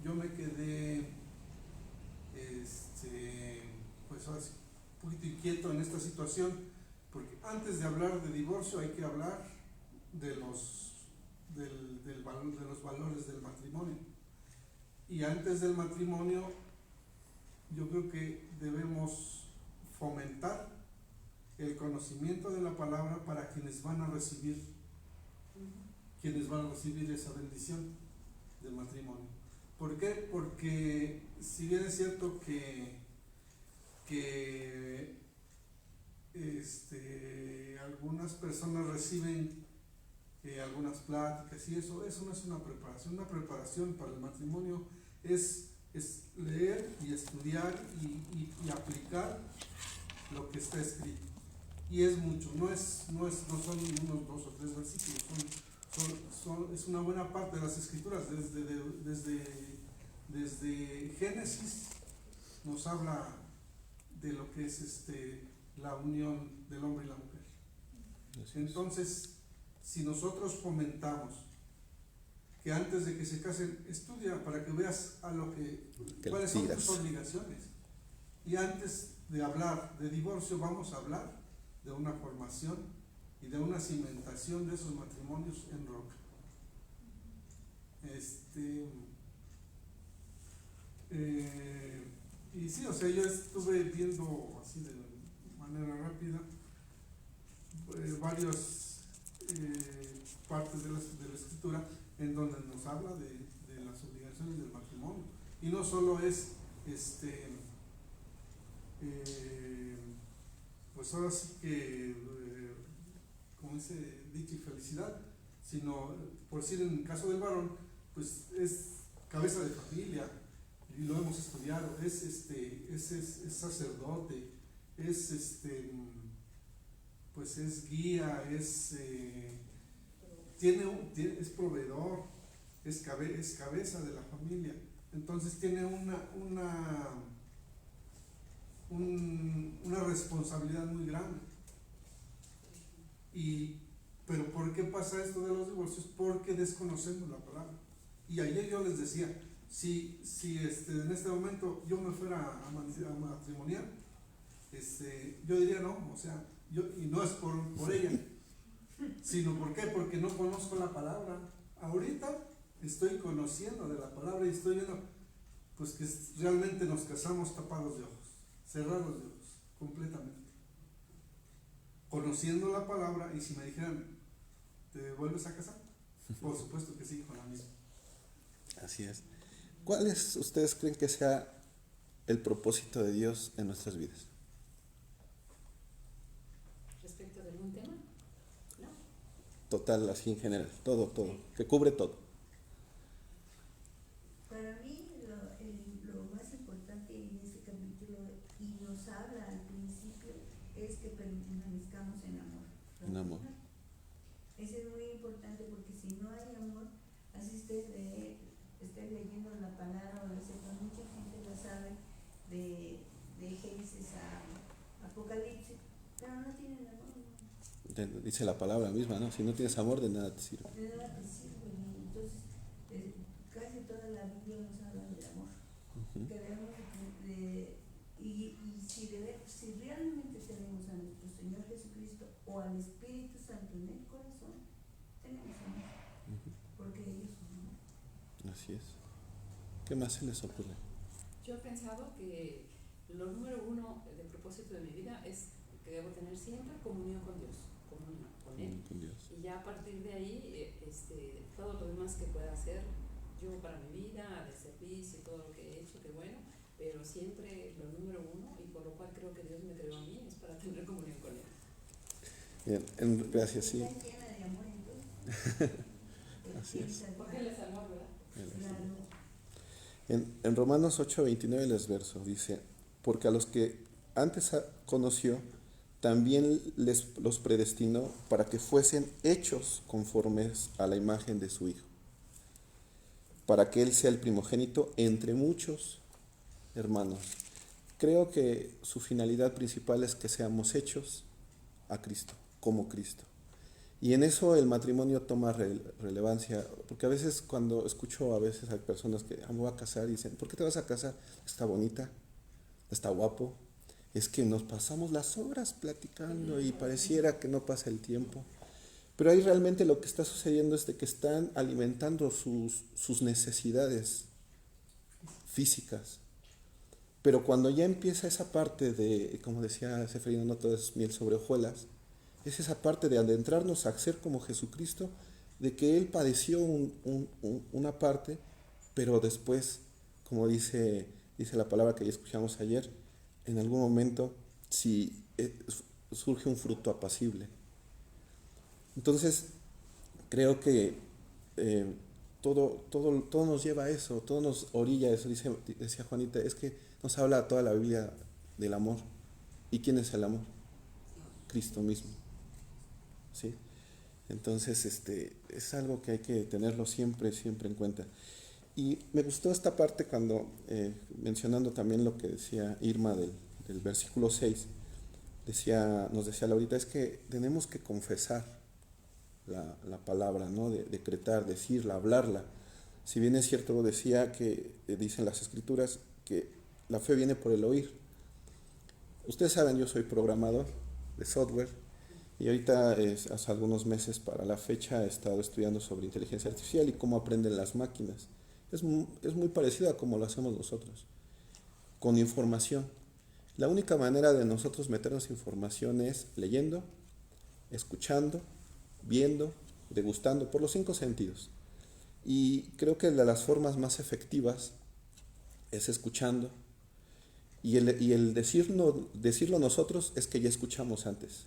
yo me quedé pues ahora sí, un poquito inquieto en esta situación, porque antes de hablar de divorcio hay que hablar de los valores del matrimonio. Y antes del matrimonio yo creo que debemos fomentar el conocimiento de la palabra para quienes van a recibir esa bendición del matrimonio. ¿Por qué? Porque si bien es cierto que algunas personas reciben algunas pláticas y eso no es una preparación. Una preparación para el matrimonio es leer y estudiar y aplicar lo que está escrito. Y es mucho, no son unos 2 o 3 versículos, es una buena parte de las escrituras. Desde Génesis nos habla de lo que es la unión del hombre y la mujer. Entonces, si nosotros fomentamos que antes de que se casen, estudia para que veas cuáles son tus obligaciones. Y antes de hablar de divorcio, vamos a hablar de una formación y de una cimentación de esos matrimonios en roca. Y sí, o sea, yo estuve viendo así de manera rápida varias partes de la escritura en donde nos habla de las obligaciones del matrimonio. Y no solo es pues ahora sí que como dice dicha y felicidad, sino por decir en el caso del varón, pues es cabeza de familia, y lo hemos estudiado, es sacerdote, pues es guía, es proveedor, es cabeza de la familia. Entonces tiene una responsabilidad muy grande. Pero ¿por qué pasa esto de los divorcios? Porque desconocemos la palabra. Y ayer yo les decía, si en este momento yo me fuera a matrimoniar, yo diría no, o sea, y no es por ella, sino ¿por qué? Porque no conozco la palabra. Ahorita estoy conociendo de la palabra y estoy viendo pues que realmente nos casamos tapados de ojos, cerrados de ojos, completamente. Conociendo la palabra, y si me dijeran, ¿te vuelves a casar? Por supuesto que sí, con la misma. Así es. ¿Cuál ustedes creen que sea el propósito de Dios en nuestras vidas? ¿Respecto de algún tema? No. Total, así en general, todo, que cubre todo. Para mí lo más importante en este capítulo, y nos habla al principio, es que permanezcamos en amor. En amor. Eso es muy importante, porque si no hay amor, así esté leyendo la palabra, o etcétera, mucha gente la sabe de Génesis a Apocalipsis, pero no tienen amor. Dice la palabra misma, ¿no? Si no tienes amor, de nada te sirve. De nada te sirve. Entonces, casi toda la Biblia nos habla del amor. Que debemos y si realmente tenemos Así es. ¿Qué más se les ocurre? Yo he pensado que lo número uno de propósito de mi vida es que debo tener siempre comunión con Dios, comunión con Él. Con Dios. Y ya a partir de ahí, todo lo demás que pueda hacer yo para mi vida, de servicio y todo lo que he hecho, que bueno, pero siempre lo número uno, y por lo cual creo que Dios me creó a mí, es para tener comunión con Él. Bien, gracias, sí. Está llena de amor, entonces. Así es. Porque Él es amor, ¿verdad? Claro. En Romanos 8:29 les verso, dice, porque a los que antes conoció, también los predestinó para que fuesen hechos conformes a la imagen de su Hijo, para que Él sea el primogénito entre muchos hermanos. Creo que su finalidad principal es que seamos hechos a Cristo, como Cristo. Y en eso el matrimonio toma relevancia, porque a veces cuando escucho, a veces hay personas que me voy a casar y dicen, ¿por qué te vas a casar? Está bonita, está guapo, es que nos pasamos las horas platicando y pareciera que no pasa el tiempo. Pero ahí realmente lo que está sucediendo es de que están alimentando sus necesidades físicas. Pero cuando ya empieza esa parte de, como decía Seferino, no todo es miel sobre hojuelas, es esa parte de adentrarnos a ser como Jesucristo, de que Él padeció una parte, pero después, como dice la palabra que ya escuchamos ayer, en algún momento si surge un fruto apacible. Entonces, creo que todo nos lleva a eso, todo nos orilla a eso. Decía Juanita, es que nos habla toda la Biblia del amor. ¿Y quién es el amor? Cristo mismo. ¿Sí? Entonces, es algo que hay que tenerlo siempre en cuenta. Y me gustó esta parte cuando, mencionando también lo que decía Irma del versículo 6, nos decía Laurita, es que tenemos que confesar la palabra, ¿no? Decretar, decirla, hablarla. Si bien es cierto, decía que dicen las escrituras que la fe viene por el oír. Ustedes saben, yo soy programador de software y ahorita, hace algunos meses para la fecha, he estado estudiando sobre inteligencia artificial y cómo aprenden las máquinas. Es muy parecido a cómo lo hacemos nosotros, con información. La única manera de nosotros meternos información es leyendo, escuchando, viendo, degustando, por los 5 sentidos. Y creo que de las formas más efectivas es escuchando. Y el decirlo nosotros es que ya escuchamos antes.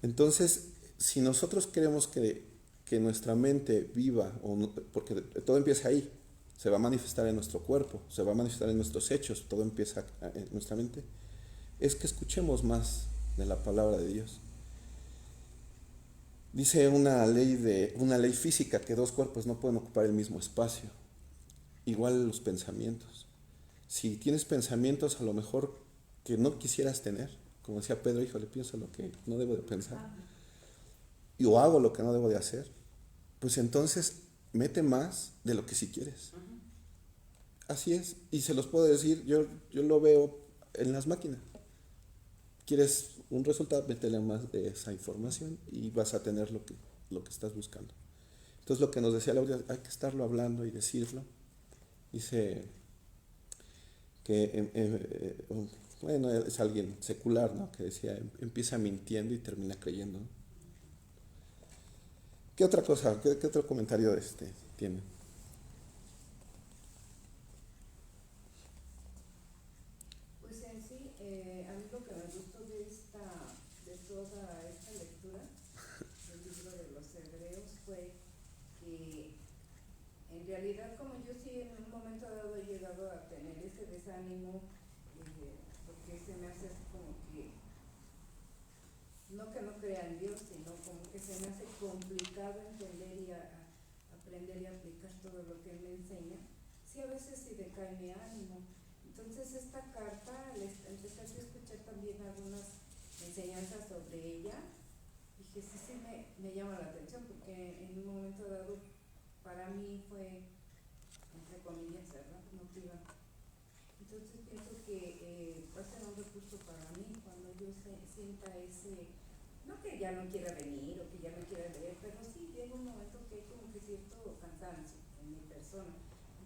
Entonces, si nosotros queremos que nuestra mente viva, porque todo empieza ahí, se va a manifestar en nuestro cuerpo, se va a manifestar en nuestros hechos, todo empieza en nuestra mente, es que escuchemos más de la palabra de Dios. Dice una ley física que 2 cuerpos no pueden ocupar el mismo espacio. Igual los pensamientos. Si tienes pensamientos a lo mejor que no quisieras tener, como decía Pedro, híjole, pienso lo que no debo de pensar, o hago lo que no debo de hacer, pues entonces mete más de lo que sí quieres. Así es, y se los puedo decir, yo lo veo en las máquinas. ¿Quieres un resultado? Métele más de esa información y vas a tener lo que estás buscando. Entonces, lo que nos decía Laura, hay que estarlo hablando y decirlo. Dice que, bueno, es alguien secular, ¿no? Que decía, empieza mintiendo y termina creyendo, ¿no? ¿Qué otra cosa, qué otro comentario tiene? Pues en sí, a mí lo que me gustó de toda esta lectura del libro de los Hebreos fue que en realidad, como yo sí en un momento dado he llegado a tener ese desánimo, porque se me hace así como que no crea en Dios, sino como que se me hace complicado entender y aprender y aplicar todo lo que Él me enseña. Sí, a veces sí decae mi ánimo. Entonces esta carta, al empezar a escuchar también algunas enseñanzas sobre ella, dije, sí me llama la atención, porque en un momento dado para mí fue, entre comillas, motiva. Entonces pienso que va a ser un recurso para mí cuando yo sienta no que ya no quiera venir o que ya no quiera leer, pero sí llega un momento que hay como que cierto cansancio en mi persona. persona.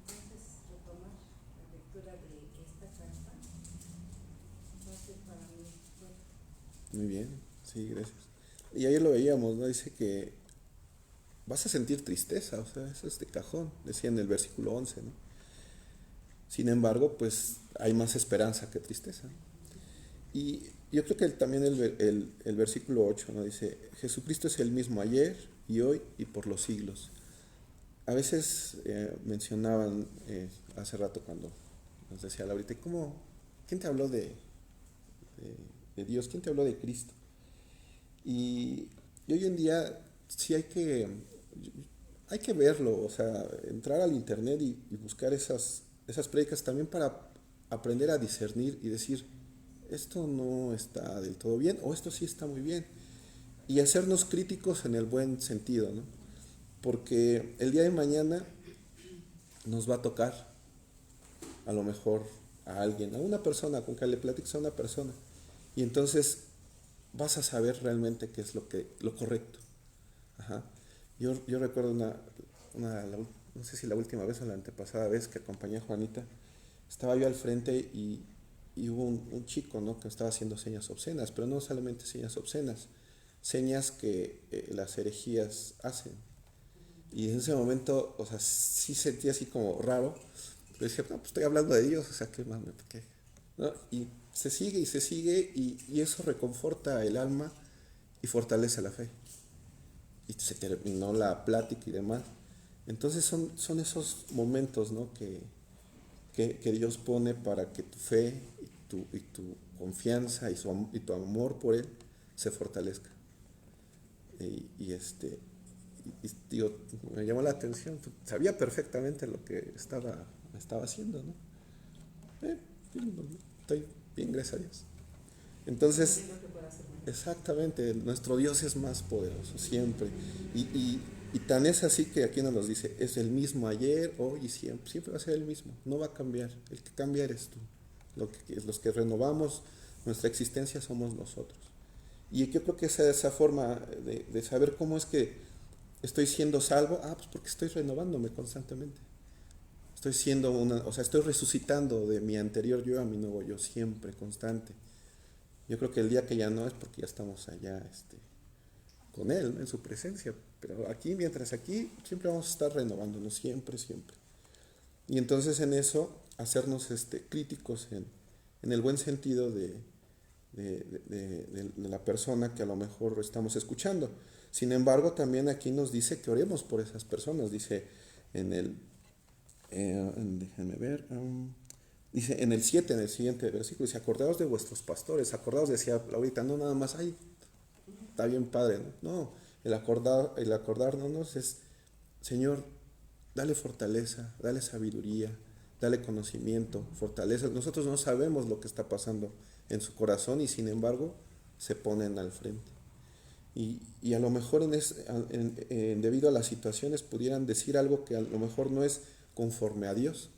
Entonces, retomar la lectura de esta carta va a ser para mí bueno. Muy bien, sí, gracias. Y ayer lo veíamos, ¿no? Dice que vas a sentir tristeza, o sea, eso es de cajón, decía en el versículo 11, ¿no? Sin embargo, pues hay más esperanza que tristeza, ¿no? Y yo creo que también el versículo 8, ¿no? Dice, Jesucristo es el mismo ayer y hoy y por los siglos. A veces mencionaban hace rato cuando nos decía Laurita, ¿quién te habló de Dios? ¿Quién te habló de Cristo? Y hoy en día sí hay que verlo, o sea, entrar al internet y buscar esas prédicas también para aprender a discernir y decir, esto no está del todo bien o esto sí está muy bien. Y hacernos críticos en el buen sentido, ¿no? Porque el día de mañana nos va a tocar a lo mejor a alguien, a una persona, con que le platiques a una persona. Y entonces vas a saber realmente qué es lo correcto. Ajá. Yo recuerdo no sé si la última vez o la antepasada vez que acompañé a Juanita, estaba yo al frente y hubo un chico, ¿no? Que estaba haciendo señas obscenas, pero no solamente señas obscenas, señas que las herejías hacen. Y en ese momento, o sea, sí sentí así como raro, pero decía, no, pues estoy hablando de Dios, o sea, ¿qué más? ¿Qué? ¿No? Y se sigue y eso reconforta el alma y fortalece la fe. Y se terminó la plática y demás. Entonces son esos momentos, ¿no? que Dios pone para que tu fe y tu confianza y tu amor por Él se fortalezca. Y digo, me llamó la atención, sabía perfectamente lo que estaba haciendo, ¿no? Estoy bien, gracias a Dios. Entonces, exactamente, nuestro Dios es más poderoso siempre. Y tan es así que aquí nos dice, es el mismo ayer, hoy y siempre va a ser el mismo, no va a cambiar. El que cambia eres tú. Los que renovamos nuestra existencia somos nosotros. Y yo creo que esa forma de saber cómo es que estoy siendo salvo, pues porque estoy renovándome constantemente. Estoy resucitando de mi anterior yo a mi nuevo yo, siempre, constante. Yo creo que el día que ya no es porque ya estamos allá con Él, ¿no? En su presencia. Pero mientras aquí, siempre vamos a estar renovándonos, siempre. Y entonces en eso, hacernos críticos en el buen sentido de la persona que a lo mejor estamos escuchando. Sin embargo, también aquí nos dice que oremos por esas personas. Dice déjenme ver, dice en el 7, en el siguiente versículo, dice, acordaos de vuestros pastores. Acordaos, decía ahorita, no nada más, está bien padre, ¿no? El acordarnos es, Señor, dale fortaleza, dale sabiduría, dale conocimiento, fortaleza. Nosotros no sabemos lo que está pasando en su corazón y sin embargo se ponen al frente. Y a lo mejor debido a las situaciones pudieran decir algo que a lo mejor no es conforme a Dios,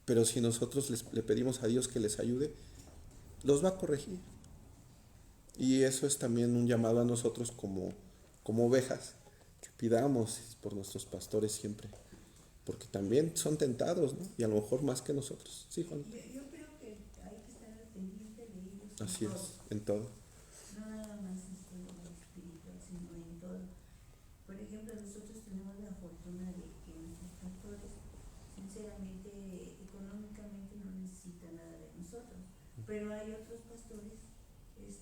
pero si nosotros le pedimos a Dios que les ayude, los va a corregir. Y eso es también un llamado a nosotros como ovejas, que pidamos por nuestros pastores siempre, porque también son tentados, ¿no? Y a lo mejor más que nosotros. Sí, Juan. Yo creo que hay que estar al pendiente de ellos. Así es, en todo. No nada más en lo espiritual, sino en todo. Por ejemplo, nosotros tenemos la fortuna de que nuestros pastores, sinceramente, económicamente no necesitan nada de nosotros. Pero hay otros pastores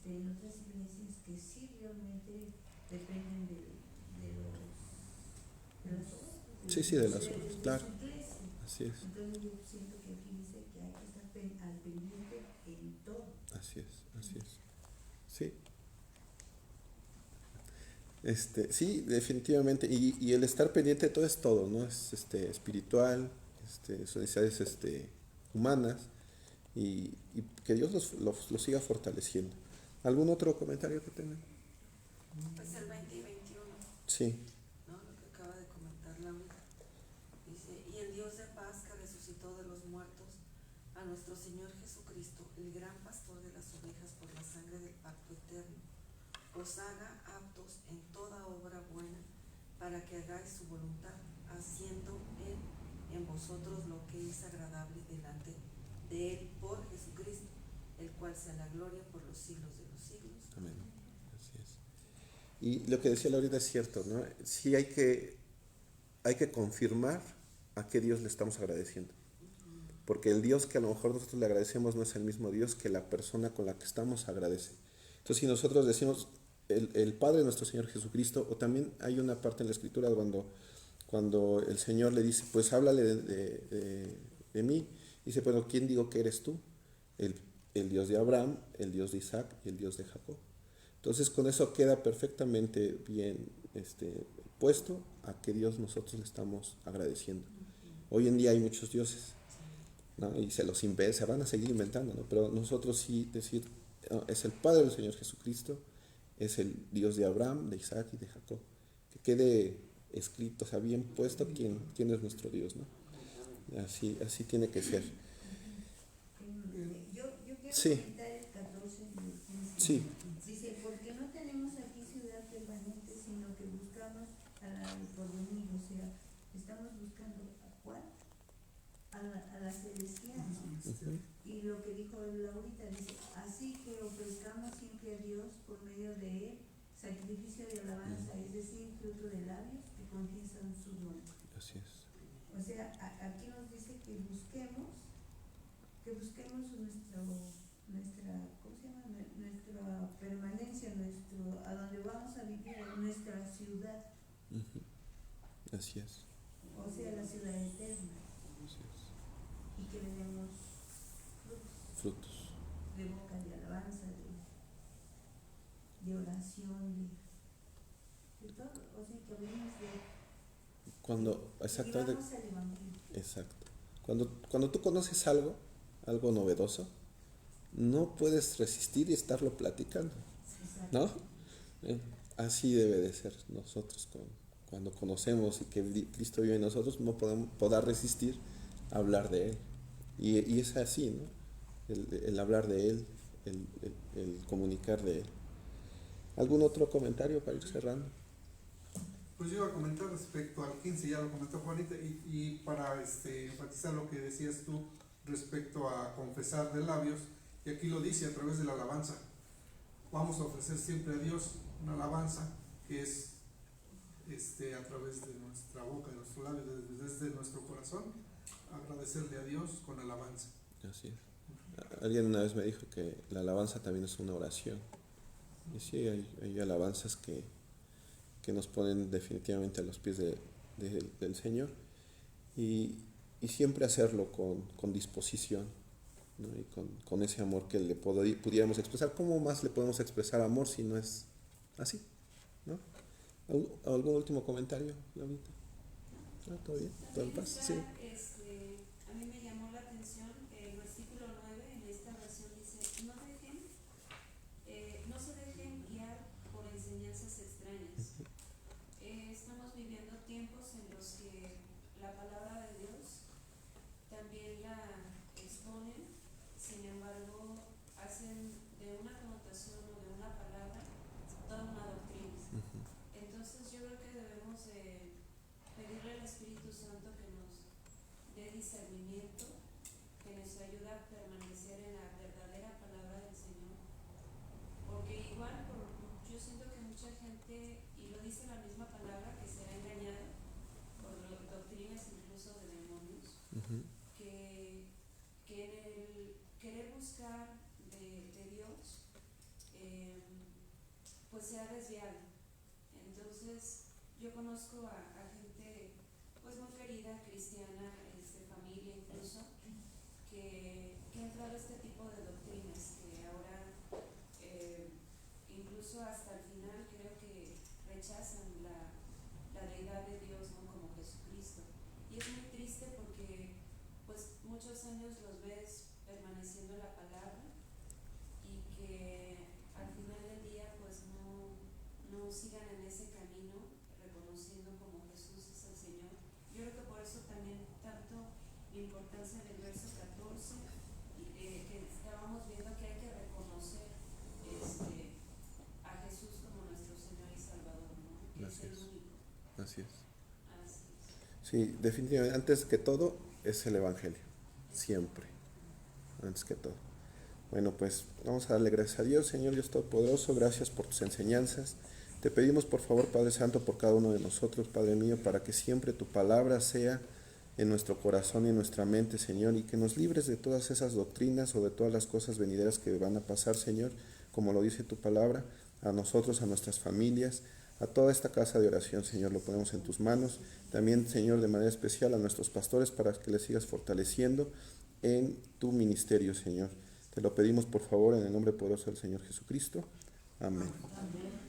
en otras iglesias que sí realmente dependen de las obras, claro. Así es. Entonces yo siento que aquí dice que hay que estar al pendiente en todo. Así es. Sí. Sí, definitivamente. Y el estar pendiente de todo es todo, ¿no? Es espiritual, son necesidades humanas y que Dios los siga fortaleciendo. ¿Algún otro comentario que tengan? Pues el 20 y 21. Sí. ¿No? Lo que acaba de comentar Laura. Dice, y el Dios de paz que resucitó de los muertos a nuestro Señor Jesucristo, el gran pastor de las ovejas por la sangre del pacto eterno, os haga aptos en toda obra buena para que hagáis su voluntad, haciendo Él en vosotros lo que es agradable delante de Él por Jesucristo, el cual sea la gloria por los siglos de los siglos. Amén. Así es. Y lo que decía Laurita es cierto, ¿no? Sí hay que confirmar a qué Dios le estamos agradeciendo. Porque el Dios que a lo mejor nosotros le agradecemos no es el mismo Dios que la persona con la que estamos agradece. Entonces, si nosotros decimos el Padre de nuestro Señor Jesucristo, o también hay una parte en la Escritura cuando el Señor le dice, pues háblale de mí, dice, pero ¿quién digo que eres tú? El Dios de Abraham, el Dios de Isaac y el Dios de Jacob. Entonces, con eso queda perfectamente bien puesto a qué Dios nosotros le estamos agradeciendo. Hoy en día hay muchos dioses, ¿no? Y se van a seguir inventando, ¿no? Pero nosotros sí decir, es el Padre del Señor Jesucristo, es el Dios de Abraham, de Isaac y de Jacob. Que quede escrito, o sea, bien puesto quién es nuestro Dios, ¿no? Así tiene que ser. Yo quiero Sí. comentar el 14 de urgencia. Sí. Dice, porque no tenemos aquí ciudad permanente, sino que buscamos al porvenir, o sea, estamos buscando ¿a cuál? A la celestial. Y lo que dijo Laurita, dice, así que ofrezcamos siempre a Dios por medio de Él sacrificio de alabanza, es decir, fruto de labios que confiesan su nombre. Así es. O sea, aquí nos dice que busquemos nuestra, ¿cómo se llama? Nuestra permanencia, a donde vamos a vivir, nuestra ciudad, Así es. o sea, la ciudad eterna, Así es. y que le demos Frutos. de boca de alabanza, de oración, de todo, o sea, que hablemos Exactamente. vivamos el evangelio. Exacto. Cuando tú conoces algo novedoso, no puedes resistir y estarlo platicando, ¿no? Así debe de ser nosotros cuando conocemos y que Cristo vive en nosotros, no podemos poder resistir a hablar de Él. Y es así, ¿no? El hablar de Él, el comunicar de Él. ¿Algún otro comentario para ir cerrando? Pues yo iba a comentar respecto al 15, ya lo comentó Juanita, y para enfatizar lo que decías tú respecto a confesar de labios, y aquí lo dice a través de la alabanza. Vamos a ofrecer siempre a Dios una alabanza que es a través de nuestra boca, de nuestro labio, desde nuestro corazón, agradecerle a Dios con alabanza. Así es. Alguien una vez me dijo que la alabanza también es una oración. Y sí, hay alabanzas que nos ponen definitivamente a los pies del Señor, y siempre hacerlo con disposición, ¿no? Y con ese amor que le pudiéramos expresar. ¿Cómo más le podemos expresar amor si no es así, ¿no? ¿Algún último comentario, Laurita? ¿Todo bien? ¿Todo en paz? Sí. A mí me llamó la atención el versículo 9 en esta versión, dice, no se dejen guiar por enseñanzas extrañas. Estamos viviendo tiempos en los que la palabra de Dios también la exponen, sin embargo hacen de una connotación o de una palabra toda una doctrina. Entonces yo creo que debemos pedirle al Espíritu Santo que nos dé discernimiento, que nos ayude a permanecer en la verdadera palabra del Señor, porque igual yo siento que mucha gente, y lo dice la misma palabra, que será engañada por doctrinas incluso de demonios, que en el querer buscar de Dios pues se ha desviado. Entonces yo conozco a gente pues muy querida, cristiana, familia incluso, que ha entrado a este tipo de doctrinas, que ahora incluso hasta el final creo que rechazan la deidad de Dios, ¿no? Como Jesucristo. Y es muy triste porque pues muchos años los ves permaneciendo en la palabra y que al final del día pues no sigan en ese camino reconociendo como Jesús es el Señor. Yo creo que por eso también tanto la importancia del verso 14, que estábamos viendo que hay que reconocer a Jesús como nuestro Señor y Salvador, ¿no? Que es el único. Así es. Así es. Sí, definitivamente, antes que todo es el Evangelio, siempre, antes que todo. Bueno, pues vamos a darle gracias a Dios, Señor Dios Todopoderoso, gracias por tus enseñanzas. Te pedimos por favor, Padre Santo, por cada uno de nosotros, Padre mío, para que siempre tu palabra sea en nuestro corazón y en nuestra mente, Señor, y que nos libres de todas esas doctrinas o de todas las cosas venideras que van a pasar, Señor, como lo dice tu palabra, a nosotros, a nuestras familias, a toda esta casa de oración, Señor, lo ponemos en tus manos. También, Señor, de manera especial a nuestros pastores para que les sigas fortaleciendo en tu ministerio, Señor. Te lo pedimos por favor en el nombre poderoso del Señor Jesucristo. Amén. Amén.